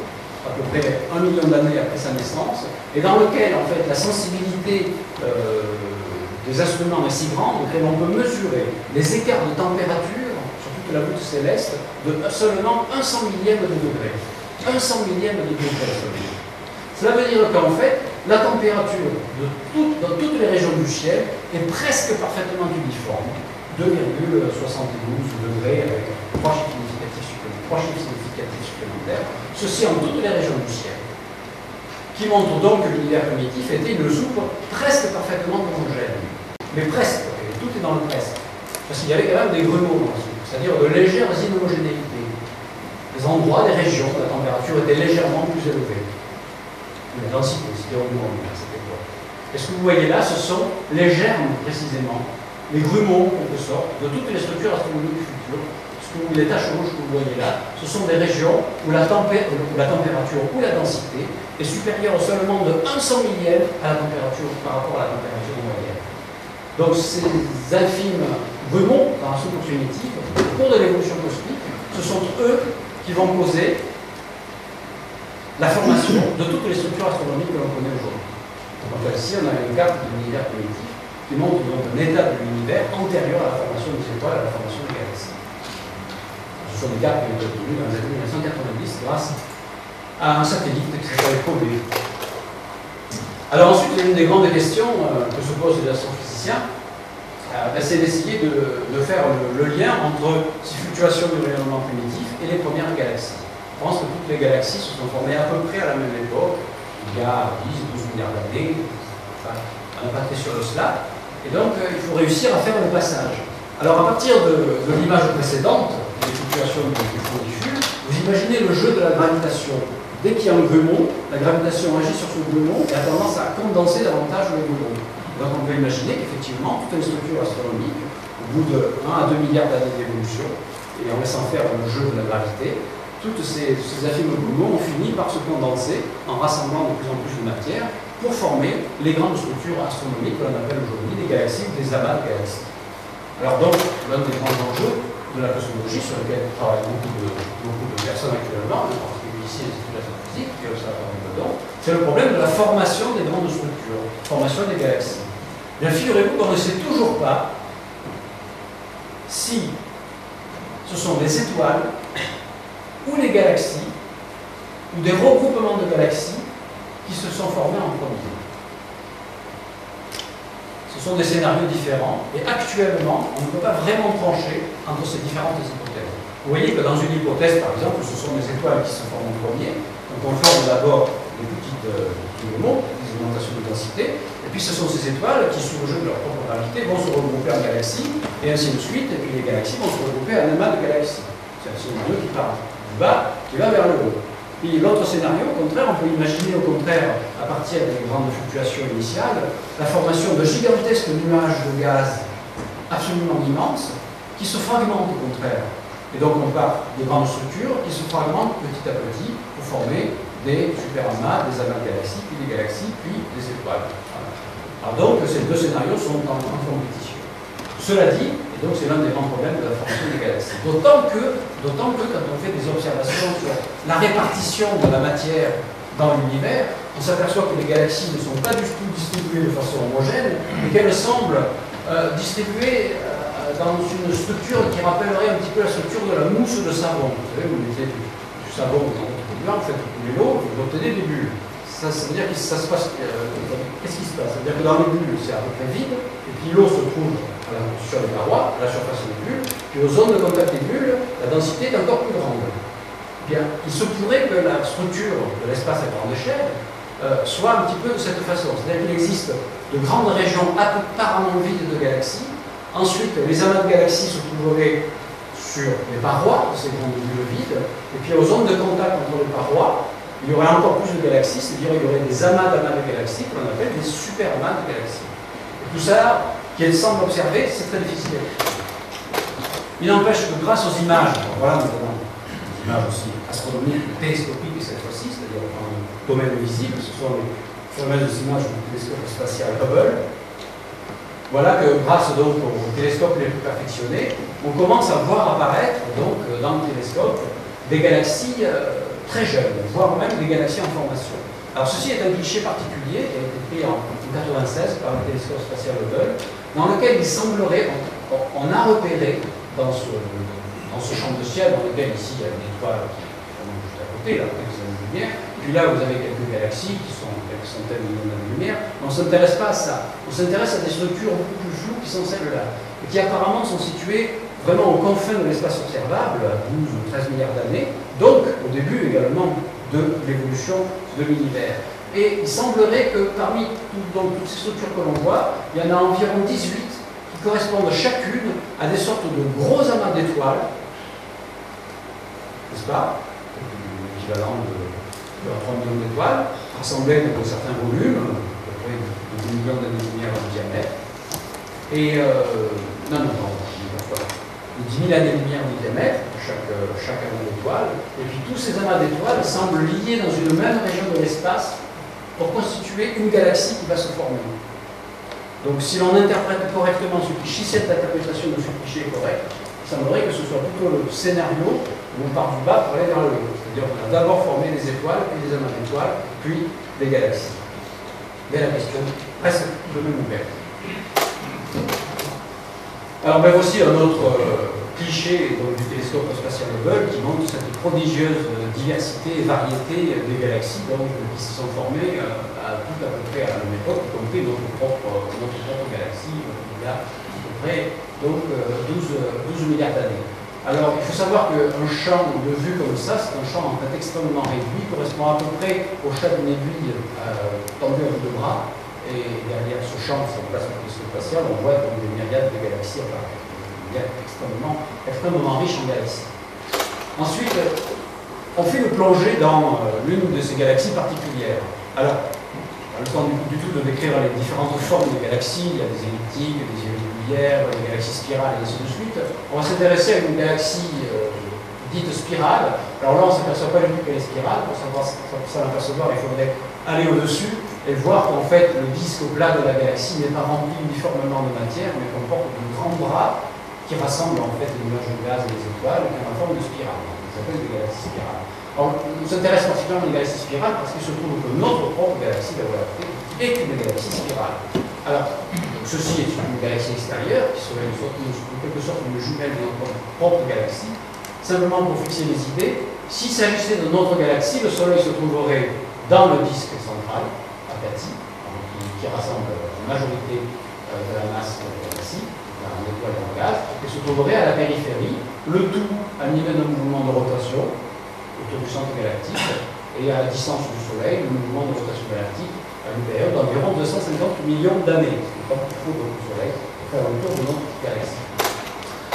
à peu près 1 million d'années après sa naissance, et dans lequel en fait la sensibilité des instruments est si grande que l'on peut mesurer les écarts de température sur toute la voûte céleste de seulement 100 millième de degré. 100 millième de degré seulement. Cela veut dire qu'en fait, la température dans toutes les régions du ciel est presque parfaitement uniforme, 2,72 degrés avec 3 chiffres significatifs supplémentaires, ceci en toutes les régions du ciel, qui montre donc que l'univers primitif était une soupe presque parfaitement homogène. Mais presque, et tout est dans le presque. Parce qu'il y avait quand même des grumeaux dans la soupe, c'est-à-dire de légères inhomogénéités. Des endroits, des régions, où la température était légèrement plus élevée. La densité, c'était au moins à cette époque. Et ce que vous voyez là, ce sont les germes, précisément, les grumeaux, en quelque sorte, de toutes les structures astronomiques futures. Les taches rouges que vous voyez là, ce sont des régions où la température ou la densité est supérieure seulement de 100 millième à la température par rapport à la température moyenne. Donc ces infimes grumeaux dans la soupe primitive, au cours de l'évolution cosmique, ce sont eux qui vont causer la formation de toutes les structures astronomiques que l'on connaît aujourd'hui. Donc ici, on a une carte de l'univers primitif qui montre donc un état de l'univers antérieur à la formation des étoiles, à la formation des galaxies. Ce sont des cartes qui ont été obtenues dans les années 1990 grâce à un satellite qui s'appelle Kobe. Alors ensuite, une des grandes questions que se posent les astrophysiciens, c'est d'essayer de faire le lien entre ces fluctuations du rayonnement primitif et les premières galaxies. Je pense que toutes les galaxies se sont formées à peu près à la même époque, il y a 10-12 milliards d'années, enfin, on n'a pas été sûr de cela, et donc il faut réussir à faire le passage. Alors à partir de l'image précédente, des fluctuations du fond diffus, vous imaginez le jeu de la gravitation. Dès qu'il y a un grumeau, la gravitation agit sur ce grumeau et a tendance à condenser davantage le grumeau. Donc on peut imaginer qu'effectivement, toutes les structures astronomiques, au bout de 1 à 2 milliards d'années d'évolution, et en laissant faire le jeu de la gravité, toutes ces infimes grumeaux ont fini par se condenser en rassemblant de plus en plus de matière pour former les grandes structures astronomiques que l'on appelle aujourd'hui des galaxies ou des amas de galaxies. Alors donc, l'un des grands enjeux de la cosmologie sur lequel travaillent beaucoup de personnes actuellement, en particulier ici les études astrophysiques, qui observent dedans, c'est le problème de la formation des grandes structures, formation des galaxies. Bien, figurez-vous qu'on ne sait toujours pas si ce sont des étoiles ou les galaxies, ou des regroupements de galaxies qui se sont formés en premier. Ce sont des scénarios différents, et actuellement, on ne peut pas vraiment trancher entre ces différentes hypothèses. Vous voyez que dans une hypothèse, par exemple, ce sont des étoiles qui se forment en premier, donc on forme d'abord des petites grumeaux, des augmentations de densité, et puis ce sont ces étoiles qui, sous le jeu de leur propre gravité, vont se regrouper en galaxies, et ainsi de suite, et puis les galaxies vont se regrouper en amas de galaxies. C'est un scénario qui part du bas, qui va vers le haut. Et l'autre scénario, au contraire, on peut imaginer au contraire, à partir des grandes fluctuations initiales, la formation de gigantesques nuages de gaz absolument immenses qui se fragmentent au contraire. Et donc on part de grandes structures qui se fragmentent petit à petit pour former des superamas, des amas de galaxies, puis des galaxies, puis des étoiles. Voilà. Alors donc ces deux scénarios sont en compétition. Cela dit, et donc c'est l'un des grands problèmes de la formation des galaxies. D'autant que quand on fait des observations sur la répartition de la matière dans l'univers, on s'aperçoit que les galaxies ne sont pas du tout distribuées de façon homogène, mais qu'elles semblent distribuées dans une structure qui rappellerait un petit peu la structure de la mousse de savon. Vous savez, vous mettez du savon dans votre blanc, vous faites couler l'eau, vous obtenez des bulles. Ça veut dire que ça se passe. Qu'est-ce qui se passe? Ça veut dire que dans les bulles, c'est à peu près vide, et puis l'eau se trouve sur les parois, à la surface des bulles, puis aux zones de contact des bulles, la densité est encore plus grande. Bien, il se pourrait que la structure de l'espace à grande échelle soit un petit peu de cette façon. C'est-à-dire qu'il existe de grandes régions apparemment vides de galaxies. Ensuite, les amas de galaxies se trouveraient sur les parois de ces grandes bulles vides, et puis aux zones de contact entre les parois, il y aurait encore plus de galaxies, c'est-à-dire il y aurait des amas de galaxies que l'on appelle des super-amas de galaxies. Et tout ça, qui semble observer, c'est très difficile. Il n'empêche que grâce aux images, voilà notamment des images aussi astronomiques, télescopiques cette fois-ci, c'est-à-dire dans le domaine visible, ce sont les fameuses images du télescope spatial Hubble. Voilà que grâce donc aux télescopes les plus perfectionnés, on commence à voir apparaître donc dans le télescope des galaxies très jeunes, voire même des galaxies en formation. Alors ceci est un cliché particulier qui a été pris en 1996 par le télescope spatial Hubble, dans lequel il semblerait, on a repéré dans ce champ de ciel dans lequel ici il y a une étoile qui est juste à côté, là, quelques années-lumière, puis là vous avez quelques galaxies qui sont quelques centaines de millions d'années-lumière, mais on ne s'intéresse pas à ça. On s'intéresse à des structures beaucoup plus floues qui sont celles-là, et qui apparemment sont situées vraiment aux confins de l'espace observable, à 12 ou 13 milliards d'années, donc au début également de l'évolution de l'univers. Et il semblerait que parmi toutes ces structures que l'on voit, il y en a environ 18 qui correspondent chacune à des sortes de gros amas d'étoiles, n'est-ce pas? L'équivalent de 3 millions d'étoiles, rassemblées dans un certain volume, à peu près de 10 millions d'années-lumière de diamètre. Et non, 10 000 années-lumière de diamètre, chaque amas d'étoiles, et puis tous ces amas d'étoiles semblent liés dans une même région de l'espace pour constituer une galaxie qui va se former. Donc si l'on interprète correctement ce cliché, si cette interprétation de ce cliché est correcte, il semblerait que ce soit plutôt le scénario où on part du bas pour aller vers le haut. C'est-à-dire qu'on a d'abord formé des étoiles, puis des amas d'étoiles, puis des galaxies. Mais la question reste de même ouverte. Alors, ben, voici un autre cliché donc, du télescope spatial Hubble qui montre cette prodigieuse diversité et variété des galaxies donc, qui se sont formées à tout à peu près à la même époque, y compris notre propre galaxie, il y a à peu près donc, 12 milliards d'années. Alors, il faut savoir qu'un champ de vue comme ça, c'est un champ en fait extrêmement réduit, correspond à peu près au champ d'une aiguille tendue à bout de bras. Et derrière ce champ, cette place spatiale, on voit donc des myriades de galaxies apparaître. Des myriades extrêmement riches en galaxies. Ensuite, on fait une plongée dans l'une de ces galaxies particulières. Alors, pas le temps du tout de décrire les différentes formes de galaxies, il y a des elliptiques, des irrégulières, des galaxies spirales et ainsi de suite. On va s'intéresser à une galaxie dite spirale. Alors là, on ne s'aperçoit pas du tout qu'elle est spirale. Pour s'en apercevoir, il faudrait aller au-dessus et voir qu'en fait le disque plat de la galaxie n'est pas rempli uniformément de matière, mais comporte de grands bras qui rassemblent en fait les nuages de gaz et les étoiles qui ont la forme de spirale. Ça s'appelle des galaxies spirales. Alors, on s'intéresse particulièrement aux galaxies spirales parce qu'il se trouve que notre propre galaxie, la Voie lactée, est une galaxie spirale. Alors, ceci est une galaxie extérieure qui serait en quelque sorte une jumelle de notre propre galaxie. Simplement pour fixer les idées, s'il s'agissait de notre galaxie, le Soleil se trouverait dans le disque central, aplati, qui rassemble la majorité de la masse de la galaxie, en étoile et en gaz, et se trouverait à la périphérie, le tout animé d'un mouvement de rotation autour du centre galactique, et à la distance du Soleil, le mouvement de rotation galactique à une période d'environ 250 millions d'années, ce qui est qu'il faut donc le Soleil pour faire le tour de notre galaxie.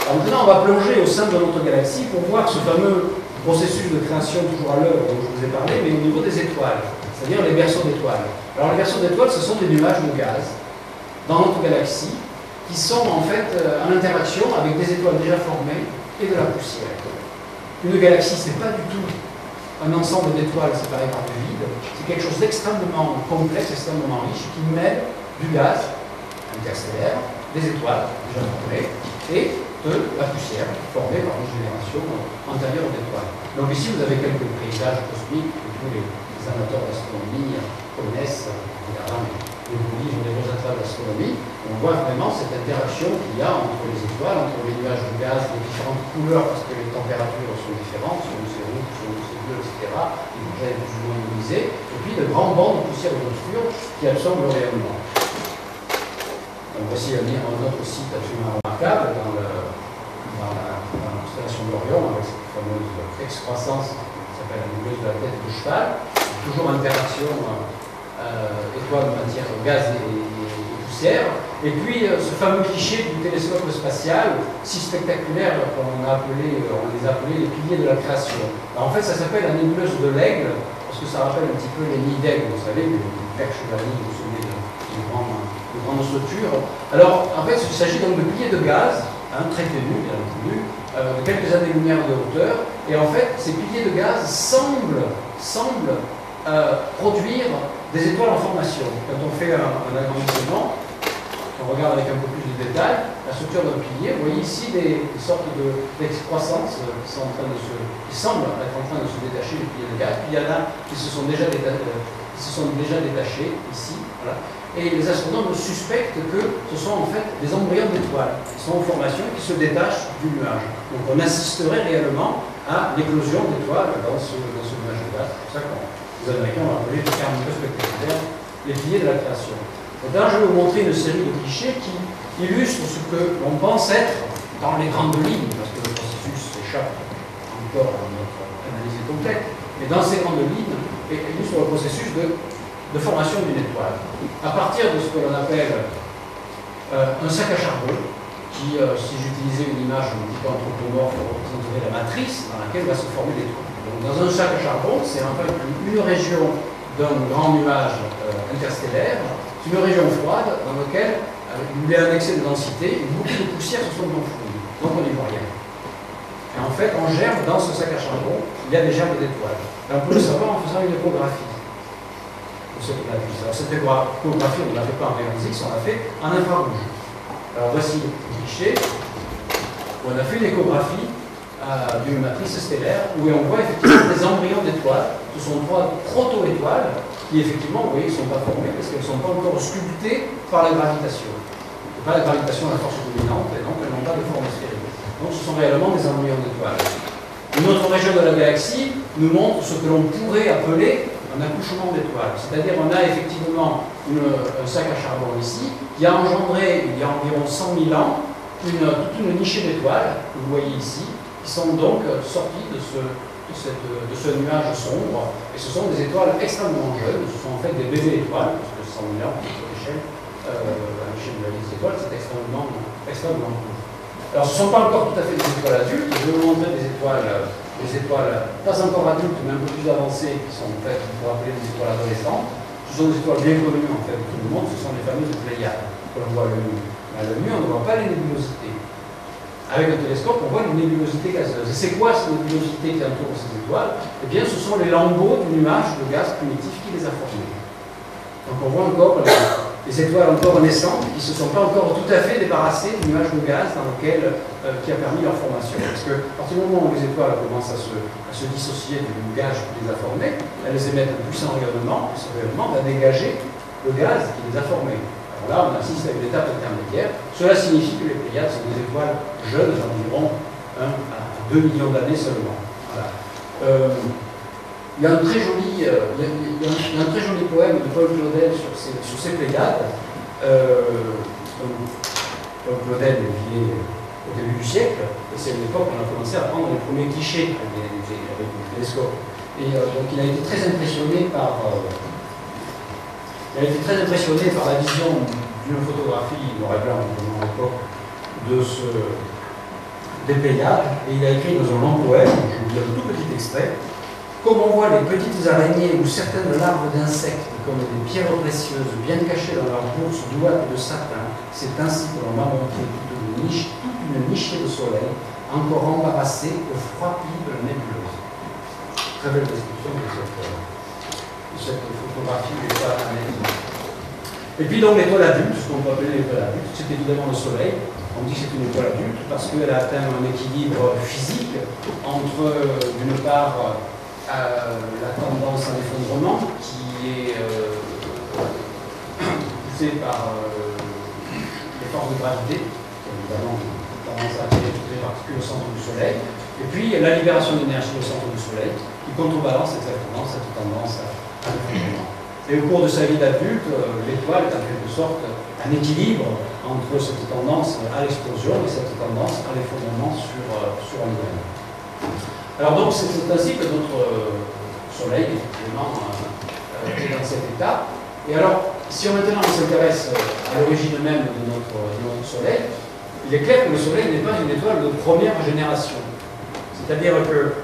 Alors maintenant, on va plonger au sein de notre galaxie pour voir ce fameux processus de création toujours à l'œuvre dont je vous ai parlé, mais au niveau des étoiles, c'est-à-dire les berceaux d'étoiles. Alors les berceaux d'étoiles, ce sont des nuages de gaz dans notre galaxie qui sont en fait en interaction avec des étoiles déjà formées et de la poussière. Une galaxie, ce n'est pas du tout un ensemble d'étoiles séparées par du vide, c'est quelque chose d'extrêmement complexe, extrêmement riche, qui mêle du gaz interstellaire, des étoiles déjà formées, et de la poussière formée par une génération antérieure d'étoiles. Donc ici, vous avez quelques paysages cosmiques que tous les amateurs d'astronomie connaissent en regardant les livres des gros atlas d'astronomie. On voit vraiment cette interaction qu'il y a entre les étoiles, entre les nuages de gaz de différentes couleurs, parce que les températures sont différentes, selon ces rouges, selon ces bleus, etc. Les objets plus ou moins ionisés, et puis de grands bancs de poussière obscure qui absorbent le rayonnement. Donc voici un autre site absolument remarquable dans la constellation d'Orion, avec cette fameuse excroissance qui s'appelle la nébuleuse de la tête de cheval, toujours interaction étoiles, matière, gaz et poussière. Et puis ce fameux cliché du télescope spatial, si spectaculaire qu'on a appelé, on les a appelés les piliers de la création. Alors, en fait, ça s'appelle la nébuleuse de l'Aigle, parce parce que ça rappelle un petit peu les nids d'aigle, vous savez, les perches chevaliers, vous vous souvenez de grandes structures. Alors, en fait, il s'agit donc de piliers de gaz, hein, très ténus, bien entendu, de quelques années-lumière de hauteur, et en fait, ces piliers de gaz semblent produire des étoiles en formation. Quand on fait un agrandissement, on regarde avec un peu plus de détail la structure d'un pilier, vous voyez ici des sortes d'excroissances qui semblent être en train de se détacher des piliers de gaz, puis il y en a qui se sont déjà détachés ici, voilà. Et les astronomes suspectent que ce sont en fait des embryons d'étoiles qui sont en formation, qui se détachent du nuage. Donc on assisterait réellement à l'éclosion d'étoiles dans ce nuage de gaz. C'est pour ça que les Américains ont appelé le terme un peu spectaculaire les piliers de la création. Donc là, je vais vous montrer une série de clichés qui illustrent ce que l'on pense être dans les grandes lignes, parce que le processus s'échappe encore à notre analyse complète, mais dans ces grandes lignes, illustre le processus de formation d'une étoile. À partir de ce que l'on appelle un sac à charbon, qui, si j'utilisais une image un petit peu anthropomorphe, représenterait la matrice dans laquelle va se former l'étoile. Donc, dans un sac à charbon, c'est en fait une région d'un grand nuage interstellaire, c'est une région froide dans laquelle il y a un excès de densité et beaucoup de poussière se sont enfouies. Donc on n'y voit rien. Et en fait, en germe, dans ce sac à charbon, il y a des germes d'étoiles. Et on peut le savoir en faisant une échographie. Alors cette échographie, on ne l'a fait pas en rayon X, on l'a fait en infrarouge. Alors voici le cliché où on a fait une échographie d'une matrice stellaire où on voit effectivement des embryons d'étoiles. Ce sont 3 proto-étoiles qui effectivement, vous voyez, ne sont pas formées parce qu'elles ne sont pas encore sculptées par la gravitation. C'est pas la gravitation la force dominante, et donc elles n'ont pas de forme sphérique. Donc ce sont réellement des embryons d'étoiles. Une autre région de la galaxie nous montre ce que l'on pourrait appeler un accouchement d'étoiles. C'est-à-dire on a effectivement un sac à charbon ici qui a engendré, il y a environ 100 000 ans, toute une nichée d'étoiles, que vous voyez ici, qui sont donc sorties de ce nuage sombre. Et ce sont des étoiles extrêmement jeunes, ce sont en fait des bébés étoiles, parce que 100 000 ans, à l'échelle de la liste d'étoiles, c'est extrêmement court. Alors ce ne sont pas encore tout à fait des étoiles adultes, je vais vous montrer des étoiles pas encore adultes, mais un peu plus avancées, qui sont en fait, on pourrait appeler des étoiles adolescentes. Ce sont des étoiles bien connues en fait de tout le monde, ce sont les fameuses Pléiades, que l'on voit à l'œil nu. Mais à l'œil nu, on ne voit pas les nébulosités. Avec un télescope, on voit une nébulosité gazeuse. Et c'est quoi cette nébulosité qui entoure ces étoiles? Eh bien, ce sont les lambeaux du nuage de gaz primitif qui les a formés. Donc on voit encore les étoiles encore naissantes qui ne se sont pas encore tout à fait débarrassées du nuage de gaz qui a permis leur formation. Parce qu'à partir du moment où les étoiles commencent à se dissocier du gaz qui les a formées, elles émettent un puissant rayonnement, et ce rayonnement va dégager le gaz qui les a formées. Alors là, on assiste à une étape intermédiaire. Cela signifie que les Pléiades sont des étoiles jeunes d'environ 1 à 2 millions d'années seulement. Voilà. Il y a un très joli poème de Paul Claudel sur ces Pléiades. Paul Claudel est né au début du siècle, et c'est à l'époque qu'on a commencé à prendre les premiers clichés avec des télescopes. Et donc il a été très impressionné par la vision d'une photographie noir et blanc à l'époque des Pléiades, et il a écrit dans un long poème, je vous lis un tout petit extrait. Comme on voit les petites araignées ou certaines larves d'insectes comme des pierres précieuses bien cachées dans leur bourse d'ouate de satin, c'est ainsi que l'on m'a montré toute une nichée de soleil, encore embarrassée au froid plis de la nébuleuse. Très belle description de cette photographie d'étoile américaine. Et puis donc l'étoile adulte, ce qu'on peut appeler l'étoile adulte, c'est évidemment le soleil. On dit que c'est une étoile adulte parce qu'elle a atteint un équilibre physique entre, d'une part, la tendance à l'effondrement qui est poussée par les forces de gravité, qui évidemment tendance à attirer toutes les particules au centre du Soleil, et puis la libération d'énergie au centre du Soleil, qui contrebalance exactement cette tendance à l'effondrement. Et au cours de sa vie d'adulte, l'étoile est en quelque sorte un équilibre entre cette tendance à l'explosion et cette tendance à l'effondrement sur elle-même. Alors donc c'est ainsi que notre Soleil effectivement est dans cet état. Et alors, si maintenant on s'intéresse à l'origine même de notre Soleil, il est clair que le Soleil n'est pas une étoile de première génération. C'est-à-dire que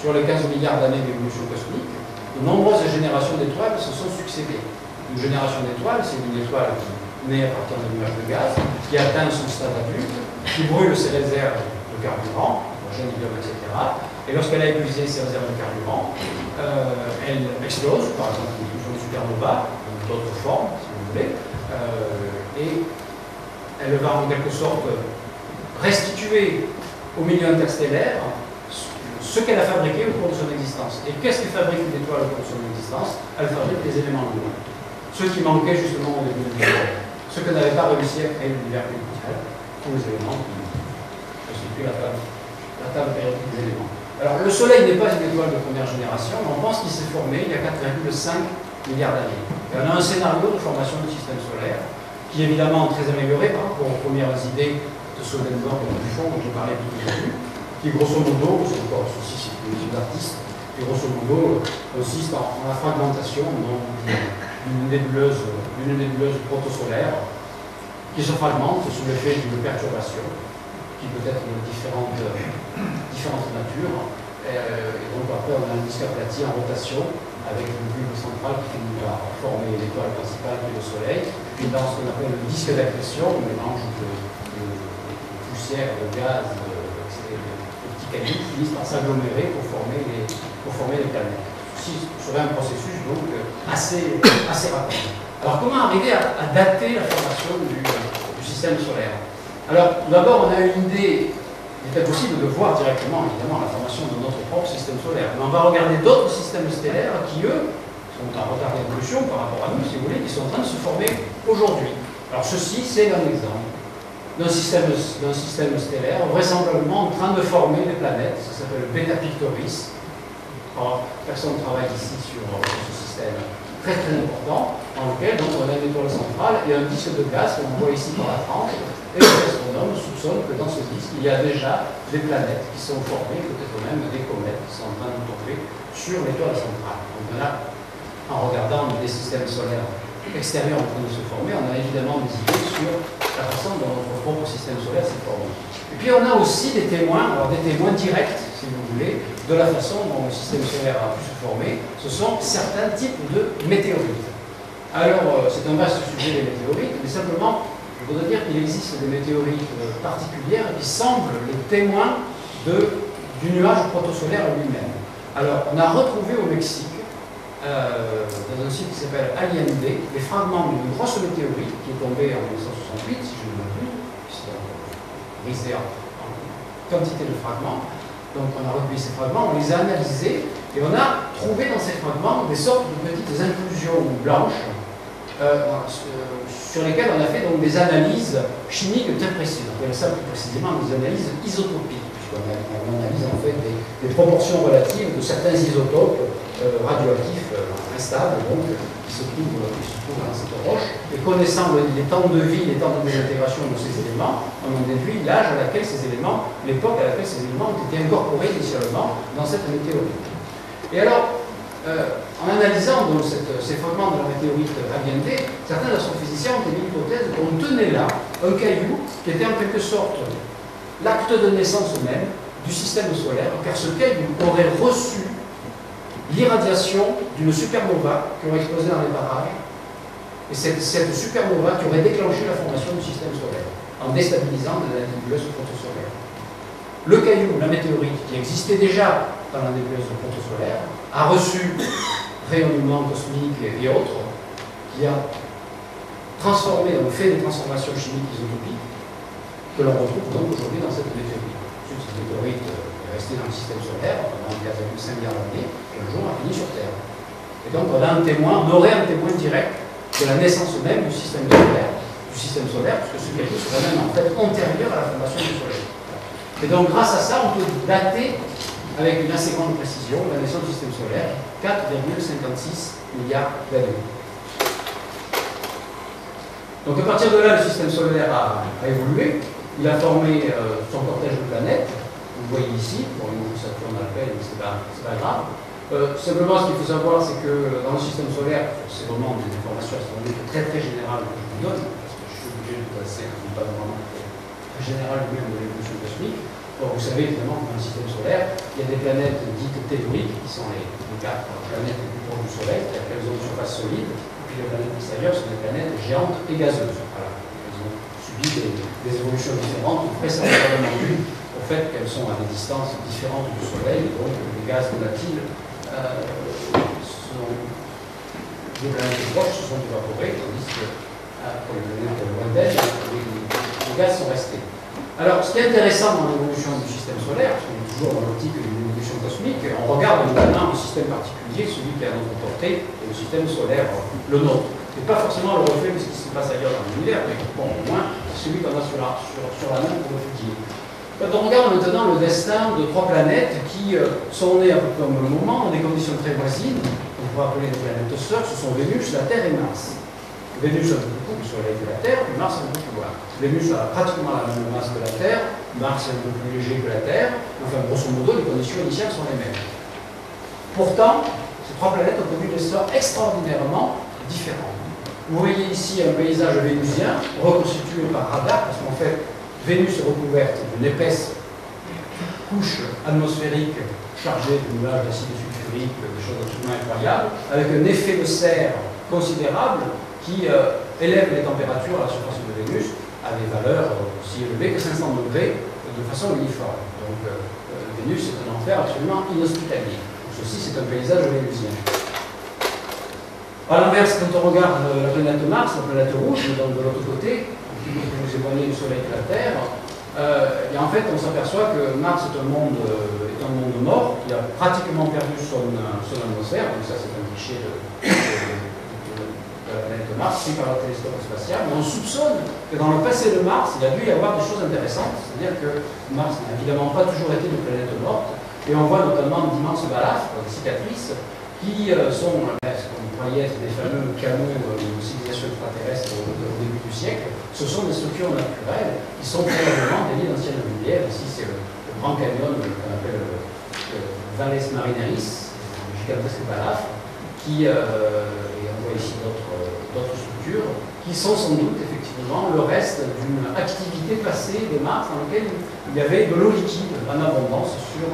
sur les 15 milliards d'années d'évolution cosmique, il de nombreuses générations d'étoiles se sont succédées. Une génération d'étoiles, c'est une étoile qui naît à partir d'un nuage de gaz, qui atteint son stade adulte, qui brûle ses réserves de carburant, hydrogène, hélium, etc. Et lorsqu'elle a épuisé ses réserves de carburant, elle explose, par exemple une supernova, d'autres formes, si vous voulez, et elle va en quelque sorte restituer au milieu interstellaire ce qu'elle a fabriqué au cours de son existence. Et qu'est-ce que fabrique une étoile au cours de son existence? Elle fabrique des éléments lourds. Ceux qui manquaient justement au début de l'univers. Ceux qui n'avaient pas réussi à créer l'univers principal, tous les éléments qui constituent la table périodique des éléments. Alors le Soleil n'est pas une étoile de première génération, mais on pense qu'il s'est formé il y a 4,5 milliards d'années. Et on a un scénario de formation du système solaire qui est évidemment très amélioré par rapport aux premières idées de Swedenborg et de Buffon dont je parlais tout au début, qui grosso modo, c'est encore ceci, c'est une étude d'artiste, qui grosso modo consiste en la fragmentation d'une nébuleuse protosolaire qui se fragmente sous l'effet d'une perturbation qui peut être de différentes natures. Et donc après on a un disque aplati en rotation avec une bulbe centrale qui finit par former l'étoile principale qui est le Soleil. Et puis dans ce qu'on appelle le disque d'accrétion, on mélange de poussière, de gaz, de petits cailloux qui finissent par s'agglomérer pour former les planètes. Ceci serait un processus donc assez rapide. Alors comment arriver à dater la formation du système solaire? Alors d'abord on a une idée, il était possible de voir directement évidemment la formation de notre propre système solaire, mais on va regarder d'autres systèmes stellaires qui eux sont en retard d'évolution par rapport à nous si vous voulez, qui sont en train de se former aujourd'hui. Alors ceci c'est un exemple d'un système stellaire vraisemblablement en train de former des planètes, ça s'appelle le Beta Pictoris. Alors, personne ne travaille ici sur ce système très important, dans lequel donc, on a une étoile centrale et un disque de gaz qu'on voit ici par la tranche, et les astronomes soupçonnent que dans ce disque, il y a déjà des planètes qui sont formées, peut-être même des comètes qui sont en train de tomber sur l'étoile centrale. Donc là, en regardant des systèmes solaires extérieurs en train de se former, on a évidemment des idées sur la façon dont notre propre système solaire s'est formé. Et puis on a aussi des témoins, alors des témoins directs, si vous voulez, de la façon dont le système solaire a pu se former. Ce sont certains types de météorites. Alors, c'est un vaste sujet, les météorites, mais simplement, je voudrais dire qu'il existe des météorites particulières qui semblent les témoins du nuage protosolaire lui-même. Alors, on a retrouvé au Mexique, dans un site qui s'appelle Allende, les fragments d'une grosse météorite qui est tombée en 1968, si je ne m'abuse, c'est brisé en quantité de fragments. Donc on a recueilli ces fragments, on les a analysés et on a trouvé dans ces fragments des sortes de petites inclusions blanches sur lesquelles on a fait donc des analyses chimiques très précises. On appelle ça plus précisément des analyses isotopiques, puisqu'on analyse en fait des proportions relatives de certains isotopes radioactifs instables donc, qui se trouvent dans cette roche. Et connaissant les temps de vie, les temps de désintégration de ces éléments, on en déduit l'âge à laquelle ces éléments, l'époque à laquelle ces éléments ont été incorporés initialement dans cette météorite. Et alors, en analysant donc, ces fragments de la météorite Allende, certains astrophysiciens ont émis l'hypothèse qu'on tenait là un caillou qui était en quelque sorte l'acte de naissance même du système solaire, car ce caillou aurait reçu l'irradiation d'une supernova qui aurait explosé dans les parages, et cette supernova qui aurait déclenché la formation du système solaire, en déstabilisant la nébuleuse protosolaire. Le caillou, la météorite, qui existait déjà dans la nébuleuse protosolaire, a reçu rayonnement cosmique et autres, qui a transformé, donc fait des transformations chimiques isotopiques, que l'on retrouve donc aujourd'hui dans cette météorite. Cette météorite est restée dans le système solaire pendant 4,5 milliards d'années, et un jour a fini sur Terre. Et donc on a un témoin, on aurait un témoin direct de la naissance même du système solaire, puisque ce caillou serait même en fait antérieur à la formation du Soleil. Et donc grâce à ça, on peut dater avec une assez grande précision la naissance du système solaire, 4,56 milliards d'années. Donc à partir de là, le système solaire a évolué, il a formé son cortège de planètes, vous voyez ici, pour une Saturne Alpine, mais c'est pas grave. Simplement, ce qu'il faut savoir, c'est que dans le système solaire, c'est vraiment des informations astronomiques très générales que je vous donne, parce que je suis obligé de passer un pas vraiment très général lui-même de l'évolution cosmique. Bon, vous savez évidemment que dans le système solaire, il y a des planètes dites telluriques, qui sont les 4 planètes les plus proches du Soleil, c'est-à-dire qu'elles ont une surface solide, et puis les planètes extérieures sont des planètes géantes et gazeuses. Voilà. Elles ont subi des évolutions différentes, précisément dues au fait qu'elles sont à des distances différentes du Soleil, et donc les gaz volatiles des planètes proches se sont évaporés, tandis que pour les planètes lointaines, les gaz sont restés. Alors, ce qui est intéressant dans l'évolution du système solaire, parce qu'on est toujours dans l'optique d'une évolution cosmique, on regarde notamment un système particulier, celui qui est à notre portée, et le système solaire, le nôtre. Ce n'est pas forcément le reflet de ce qui se passe ailleurs dans l'univers, mais bon, au moins, c'est celui qu'on a sur la main pour étudier. Quand on regarde maintenant le destin de 3 planètes qui sont nées à peu près au même moment, dans des conditions très voisines, on peut appeler des planètes sœurs, ce sont Vénus, la Terre et Mars. Vénus a beaucoup plus Soleil que la Terre, puis Mars est beaucoup plus loin. Vénus a pratiquement la même masse que la Terre, Mars est un peu plus léger que la Terre, enfin grosso modo les conditions initiales sont les mêmes. Pourtant, ces 3 planètes ont connu des histoires extraordinairement différentes. Vous voyez ici un paysage vénusien reconstitué par radar, parce qu'en fait, Vénus est recouverte d'une épaisse couche atmosphérique chargée de nuages d'acide sulfurique, des choses absolument incroyables, avec un effet de serre considérable qui élève les températures à la surface de Vénus à des valeurs aussi élevées que 500 degrés de façon uniforme. Donc Vénus est un enfer absolument inhospitalier. Ceci, c'est un paysage vénusien. À l'inverse, quand on regarde la planète Mars, la planète rouge, donc de l'autre côté, qui est plus éloigné du Soleil que la Terre, et en fait, on s'aperçoit que Mars est un monde mort, qui a pratiquement perdu son atmosphère, donc ça c'est un cliché de la planète Mars, pris par le télescope spatial, mais on soupçonne que dans le passé de Mars, il y a dû y avoir des choses intéressantes, c'est-à-dire que Mars n'a évidemment pas toujours été une planète morte, et on voit notamment d'immenses balafres, des cicatrices, qui sont ce qu'on croyait être des fameux canaux de civilisation extraterrestre au début du siècle. Ce sont des structures naturelles qui sont probablement des lignes d'anciennes rivières. Ici, c'est le Grand Canyon qu'on appelle le Valles Marineris, un gigantesque balafre, et on voit ici d'autres structures, qui sont sans doute effectivement le reste d'une activité passée de Mars dans laquelle il y avait de l'eau liquide en abondance sur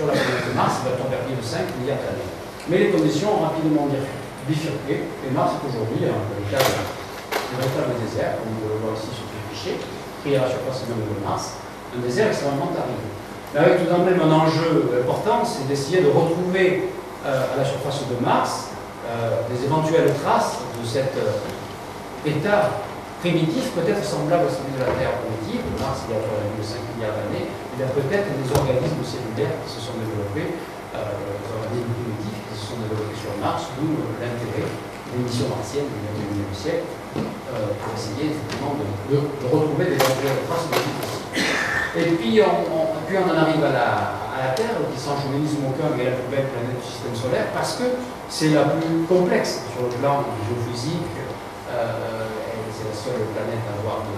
la planète Mars, la température de 5 milliards d'années. Mais les conditions ont rapidement bifurqué, et Mars est aujourd'hui un véritable désert, comme on le voit ici sur ce fichier, pris à la surface même de Mars, un désert extrêmement aride. Mais avec tout de même un enjeu important, c'est d'essayer de retrouver à la surface de Mars des éventuelles traces de cet état primitif, peut-être semblable à celui de la Terre primitive. Mars, il y a 5 milliards d'années, il y a peut-être des organismes cellulaires qui se sont développés, des organismes primitifs qui se sont développés sur Mars, d'où l'intérêt des missions martiennes du XXIe siècle pour essayer effectivement de retrouver des éventuelles traces de vie possibles. Et puis on en arrive à la Terre, qui sans chauvinisme aucun est la plus belle planète du système solaire, parce que c'est la plus complexe sur le plan géophysique. C'est la seule planète à avoir de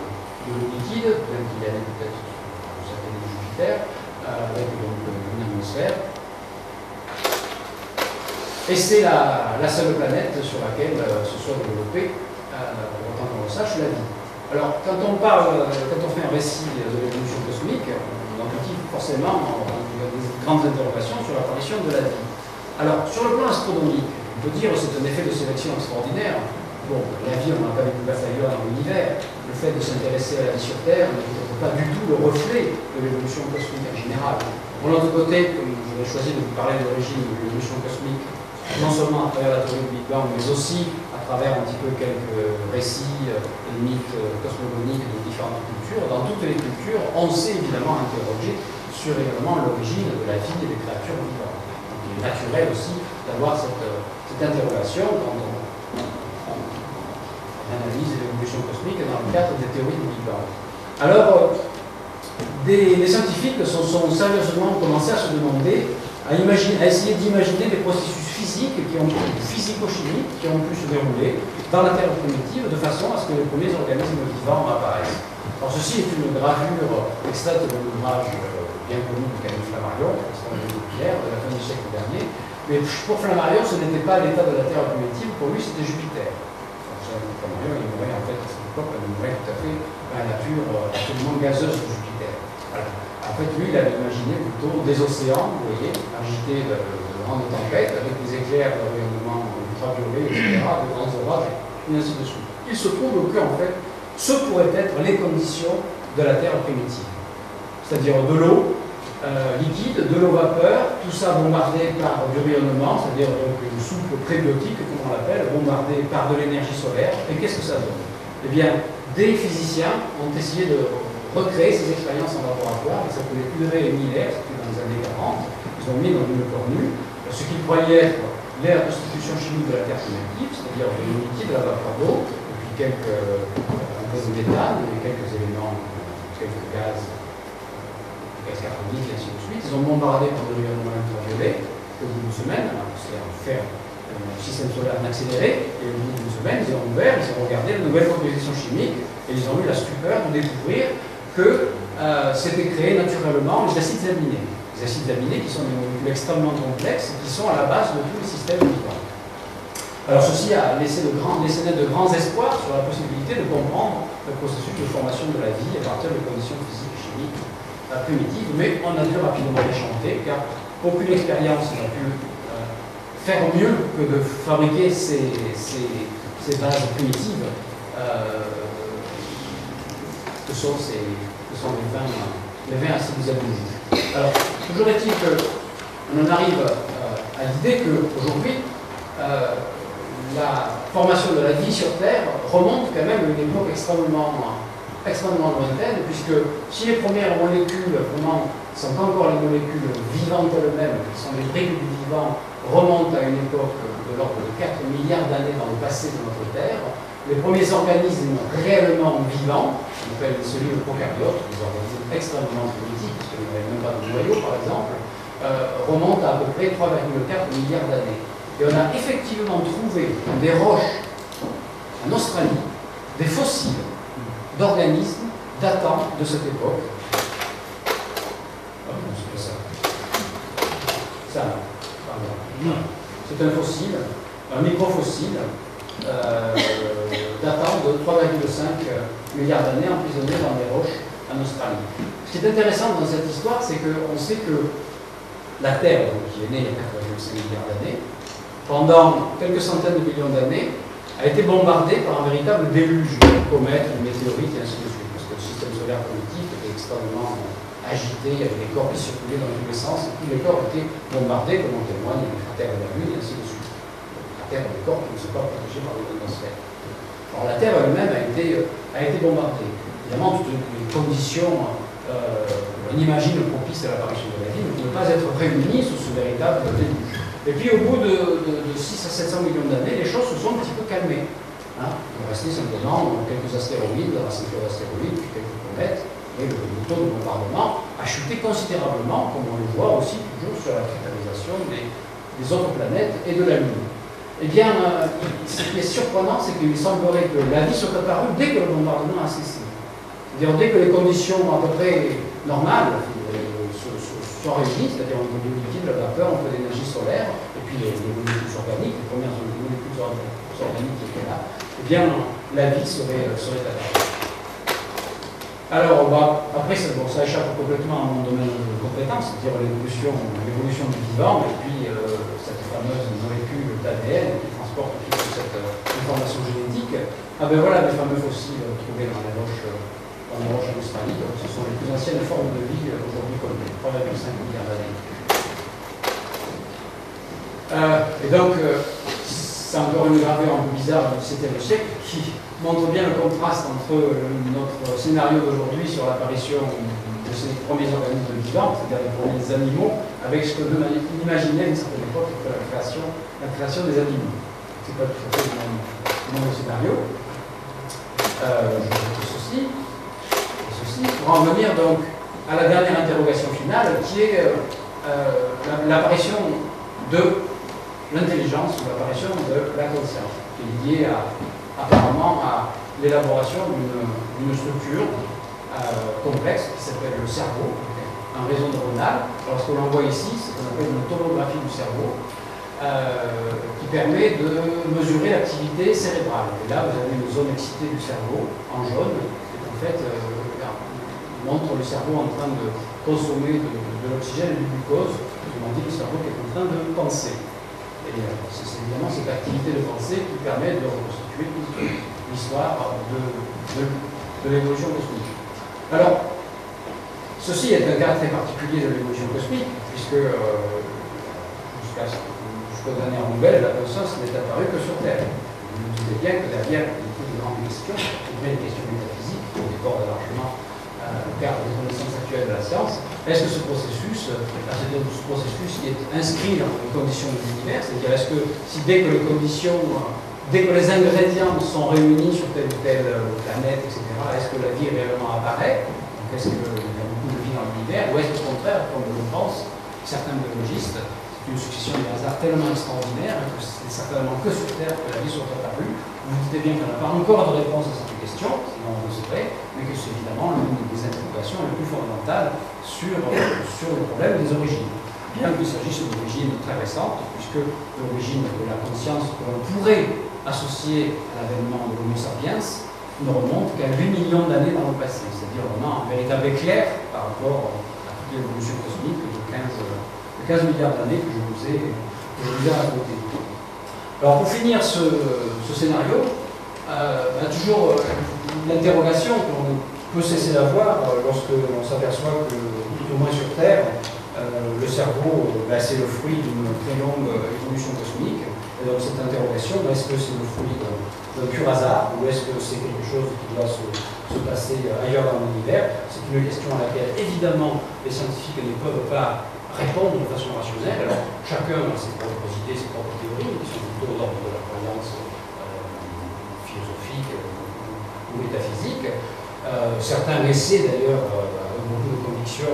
l'eau liquide, même qu'il y a peut-être un satellite de Jupiter, avec donc une atmosphère. Et c'est la seule planète sur laquelle se soit développée, autant qu'on le sache, la vie. Alors, quand on fait un récit de l'évolution cosmique, on aboutit forcément à des grandes interrogations sur l'apparition de la vie. Alors, sur le plan astronomique, on peut dire que c'est un effet de sélection extraordinaire. Bon, la vie, on n'a pas découvert ailleurs dans l'univers. Le fait de s'intéresser à la vie sur Terre n'est peut-être pas du tout le reflet de l'évolution cosmique en général. Pour l'autre côté, comme j'avais choisi de vous parler de l'origine de l'évolution cosmique, non seulement à travers la théorie du Big Bang, mais aussi à travers un petit peu quelques récits et mythes cosmogoniques de différentes cultures. Dans toutes les cultures, on s'est évidemment interrogé sur également l'origine de la vie et des créatures vivantes. Donc, il est naturel aussi d'avoir cette interrogation quand on analyse l'évolution cosmique dans le cadre des théories du Big Bang. Alors, des scientifiques sont sérieusement commencé à se demander, à essayer d'imaginer des processus physico-chimiques qui ont pu se dérouler dans la Terre primitive de façon à ce que les premiers organismes vivants apparaissent. Alors ceci est une gravure extraite d'un ouvrage bien connu de Camille Flammarion, Pierre, de la fin du siècle dernier, mais pour Flammarion ce n'était pas l'état de la Terre primitive, pour lui c'était Jupiter. Flammarion il mourait en fait à cette époque, il mourait tout à fait à la nature absolument gazeuse de Jupiter. Voilà. En fait, lui, il avait imaginé plutôt des océans, vous voyez, agités de grandes tempêtes, avec des éclairs de rayonnement ultraviolets, etc., de grands orages, et ainsi de suite. Il se trouve que, en fait, ce pourraient être les conditions de la Terre primitive. C'est-à-dire de l'eau liquide, de l'eau vapeur, tout ça bombardé par du rayonnement, c'est-à-dire une soupe prébiotique, comme on l'appelle, bombardée par de l'énergie solaire. Et qu'est-ce que ça donne? Eh bien, des physiciens ont essayé de recréer ces expériences en laboratoire, et ça pouvait durer des millénaires, c'était dans les années 40. Ils ont mis dans une cornue ce qu'ils croyaient être la constitution chimique de la Terre primitive, c'est-à-dire de l'eau liquide, de la vapeur d'eau, et puis un peu de méthane, et quelques éléments, quelques gaz carbonique, et ainsi de suite. Ils ont bombardé par le rayonnement ultraviolet au bout d'une semaine, c'est-à-dire faire un système solaire en accéléré, et au bout d'une semaine, ils ont ouvert, ils ont regardé la nouvelle composition chimique, et ils ont eu la stupeur de découvrir que s'étaient créés naturellement les acides aminés. Les acides aminés qui sont des molécules extrêmement complexes et qui sont à la base de tous les systèmes vivants. Alors ceci a laissé de grands espoirs sur la possibilité de comprendre le processus de formation de la vie à partir de conditions physiques et chimiques primitives, mais on a dû rapidement déchanter car aucune expérience n'a pu faire mieux que de fabriquer ces bases primitives que sont les vins acides aminés. Alors, toujours est-il qu'on en arrive à l'idée qu'aujourd'hui, la formation de la vie sur Terre remonte quand même à une époque extrêmement lointaine, puisque si les premières molécules sont encore les molécules vivantes elles-mêmes, qui sont les briques du vivant, remontent à une époque de l'ordre de 4 milliards d'années dans le passé de notre Terre, les premiers organismes réellement vivants, on appelle les cellules prokaryotes, des organismes extrêmement primitifs, parce qu'il n'y avait même pas de noyau par exemple, remontent à peu près 3,4 milliards d'années. Et on a effectivement trouvé des roches en Australie, des fossiles d'organismes datant de cette époque. C'est un fossile, un microfossile, datant de 3,5 milliards d'années emprisonné dans des roches en Australie. Ce qui est intéressant dans cette histoire, c'est qu'on sait que la Terre, donc, qui est née il y a 4,5 milliards d'années, pendant quelques centaines de millions d'années, a été bombardée par un véritable déluge de comètes, de météorites et ainsi de suite, parce que le système solaire primitif était extrêmement agité, il y avait des corps qui circulaient dans tous les sens, et tous les corps étaient bombardés, comme en témoignent les cratères de la Lune et ainsi de suite. La Terre des corps qui ne sont pas protégés par l'atmosphère. Alors la Terre elle-même a été bombardée. Évidemment, toutes les conditions, on imagine propices à l'apparition de la vie, ne pouvaient pas être réunies sous ce véritable déluge. Et puis au bout de 600 à 700 millions d'années, les choses se sont un petit peu calmées. Hein. Il est resté simplement quelques astéroïdes, la ceinture d'astéroïdes, puis quelques comètes, et le taux de bombardement a chuté considérablement, comme on le voit aussi toujours sur la cristallisation des autres planètes et de la Lune. Eh bien, ce qui est surprenant, c'est qu'il semblerait que la vie soit apparue dès que le bombardement a cessé. C'est-à-dire dès que les conditions à peu près normales sont réunies, c'est-à-dire on peut du liquide, de la vapeur, on peut de l'énergie solaire, et puis les molécules organiques, les premières molécules organiques qui étaient là, eh bien, la vie serait apparue. Alors, après, ça échappe complètement à mon domaine de compétence, c'est-à-dire l'évolution du vivant, et puis cette fameuse molécule d'ADN qui transporte toute cette information génétique. Ah ben voilà les fameux fossiles trouvés dans les roches en Australie. Donc, ce sont les plus anciennes formes de vie aujourd'hui connues, 3,5 milliards d'années. Et donc, c'est encore une gravure un peu bizarre du XVIIe siècle qui montre bien le contraste entre notre scénario d'aujourd'hui sur l'apparition de ces premiers organismes vivants, c'est-à-dire les premiers animaux, avec ce que l'on imaginait à une certaine époque que la création des animaux. C'est pas tout à fait le même scénario. Ceci, pour en venir donc à la dernière interrogation finale, qui est l'apparition de l'intelligence ou l'apparition de la conscience, qui est liée apparemment à l'élaboration d'une structure complexe qui s'appelle le cerveau, un réseau neuronal. Alors ce que l'on voit ici, c'est ce qu'on appelle une tomographie du cerveau, qui permet de mesurer l'activité cérébrale. Et là, vous avez une zone excitée du cerveau, en jaune, qui est en fait une montre le cerveau en train de consommer de l'oxygène et du glucose, autrement dit, le cerveau qui est en train de penser. Et c'est évidemment cette activité de pensée qui permet de reconstituer l'histoire de l'évolution cosmique. Alors, ceci est un cas très particulier de l'évolution cosmique, puisque jusqu'aux dernières nouvelles, la conscience n'est apparue que sur Terre. Vous vous doutez bien que derrière beaucoup de grandes questions, des questions métaphysiques, qui débordent largement le cadre des connaissances actuelles de la science, est-ce que ce processus, c'est-à-dire ce processus qui est inscrit dans les conditions de l'univers, c'est-à-dire est-ce que si dès que les ingrédients sont réunis sur telle ou telle planète, etc., est-ce que la vie réellement apparaît? Donc est-ce qu'il y a beaucoup de vie dans l'univers? Ou est-ce qu'au contraire, comme le pensent certains biologistes, c'est une succession de hasards tellement extraordinaire que c'est certainement que sur Terre que la vie soit apparue? Vous vous dites bien qu'on n'a pas encore de réponse à cette question, sinon on le saurait, mais que c'est évidemment l'une des interrogations les plus fondamentales sur le problème des origines. Bien qu'il s'agisse d'origines très récentes, puisque l'origine de la conscience que l'on pourrait associer à l'avènement de l'Homo sapiens ne remonte qu'à 8 millions d'années dans le passé, c'est-à-dire vraiment un véritable éclair par rapport à toute l'évolution cosmique de 15 milliards d'années que je vous ai raconté. Alors pour finir ce scénario, toujours l'interrogation qu'on peut cesser d'avoir lorsque l'on s'aperçoit que, tout au moins sur Terre, le cerveau, c'est le fruit d'une très longue évolution cosmique. Et donc cette interrogation, est-ce que c'est le fruit d'un pur hasard ou est-ce que c'est quelque chose qui doit se passer ailleurs dans l'univers? C'est une question à laquelle évidemment les scientifiques ne peuvent pas répondre de façon rationnelle. Alors chacun a ses propres idées, ses propres théories, qui sont plutôt d'ordre de la croyance philosophique ou métaphysique. Certains essaient d'ailleurs, avec beaucoup de conviction,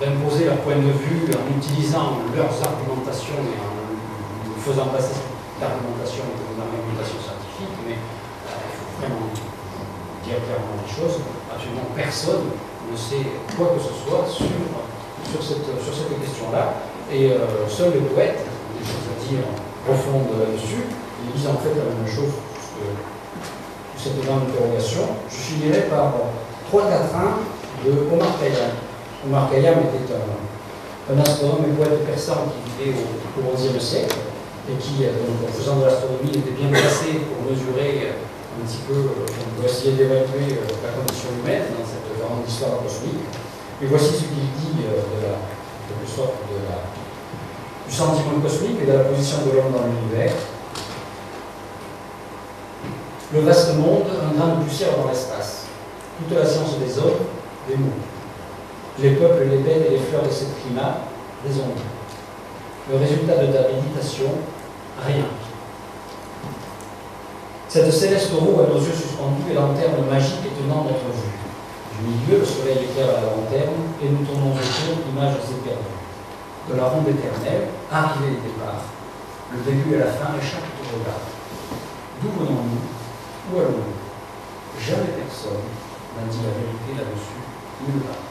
d'imposer leur point de vue en utilisant leurs argumentations et en faisant passer l'argumentation dans l'argumentation scientifique, mais il faut vraiment dire clairement les choses. Absolument personne ne sait quoi que ce soit sur cette question-là, et seuls les poètes ont des choses à dire profondes là-dessus, ils disent en fait la même chose que cette grande interrogation. Je finirai par 3 quatrains de Omar Khayyam. Omar Khayyam était un astronome et poète persan qui vivait au XIe siècle et qui, donc, en faisant de l'astronomie, était bien placé pour mesurer un petit peu, pour essayer d'évaluer la condition humaine dans cette grande histoire cosmique. Et voici ce qu'il dit du sentiment cosmique et de la position de l'homme dans l'univers. Le vaste monde, un grain de poussière dans l'espace. Toute la science des hommes, des mots. Les peuples, les bêtes et les fleurs de cet climat, des ondes. Le résultat de ta méditation, rien. Cette céleste roue à nos yeux suspendus est lanterne magique et tenant notre vue. Du milieu, le soleil éclaire la lanterne et nous tournons autour d'images éperdues. De la ronde éternelle, arrivée et départ, le début et la fin échappent au regard. D'où venons-nous? Où allons-nous? Jamais personne n'a dit la vérité là-dessus, nulle part.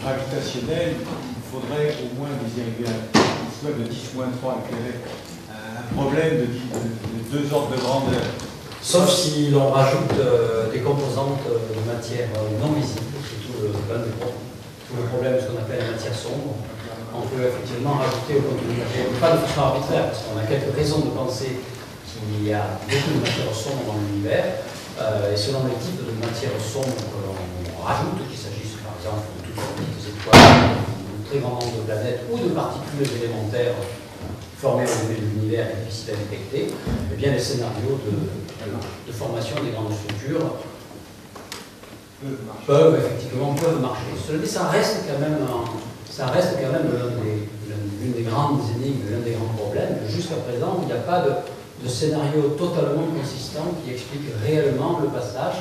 Gravitationnelle, il faudrait au moins des irrégularités qui soient de 10-3, qu'il y avait un problème de 2 ordres de grandeur. Sauf si l'on rajoute des composantes de matière non visible, c'est tout le problème de ce qu'on appelle la matière sombre. On peut effectivement rajouter au contenu de matière, pas de façon arbitraire, parce qu'on a quelques raisons de penser qu'il y a beaucoup de matière sombre dans l'univers, et selon les types de matière sombre que l'on rajoute, qu'il s'agisse par exemple de toutes les petites étoiles, de très grand nombre de planètes ou de particules élémentaires formés au début de l'univers et difficiles à détecter, eh bien les scénarios de formation des grandes structures peuvent marcher. Cela dit, ça reste quand même l'une des grandes énigmes, l'un des grands problèmes. Jusqu'à présent, il n'y a pas de scénario totalement consistant qui explique réellement le passage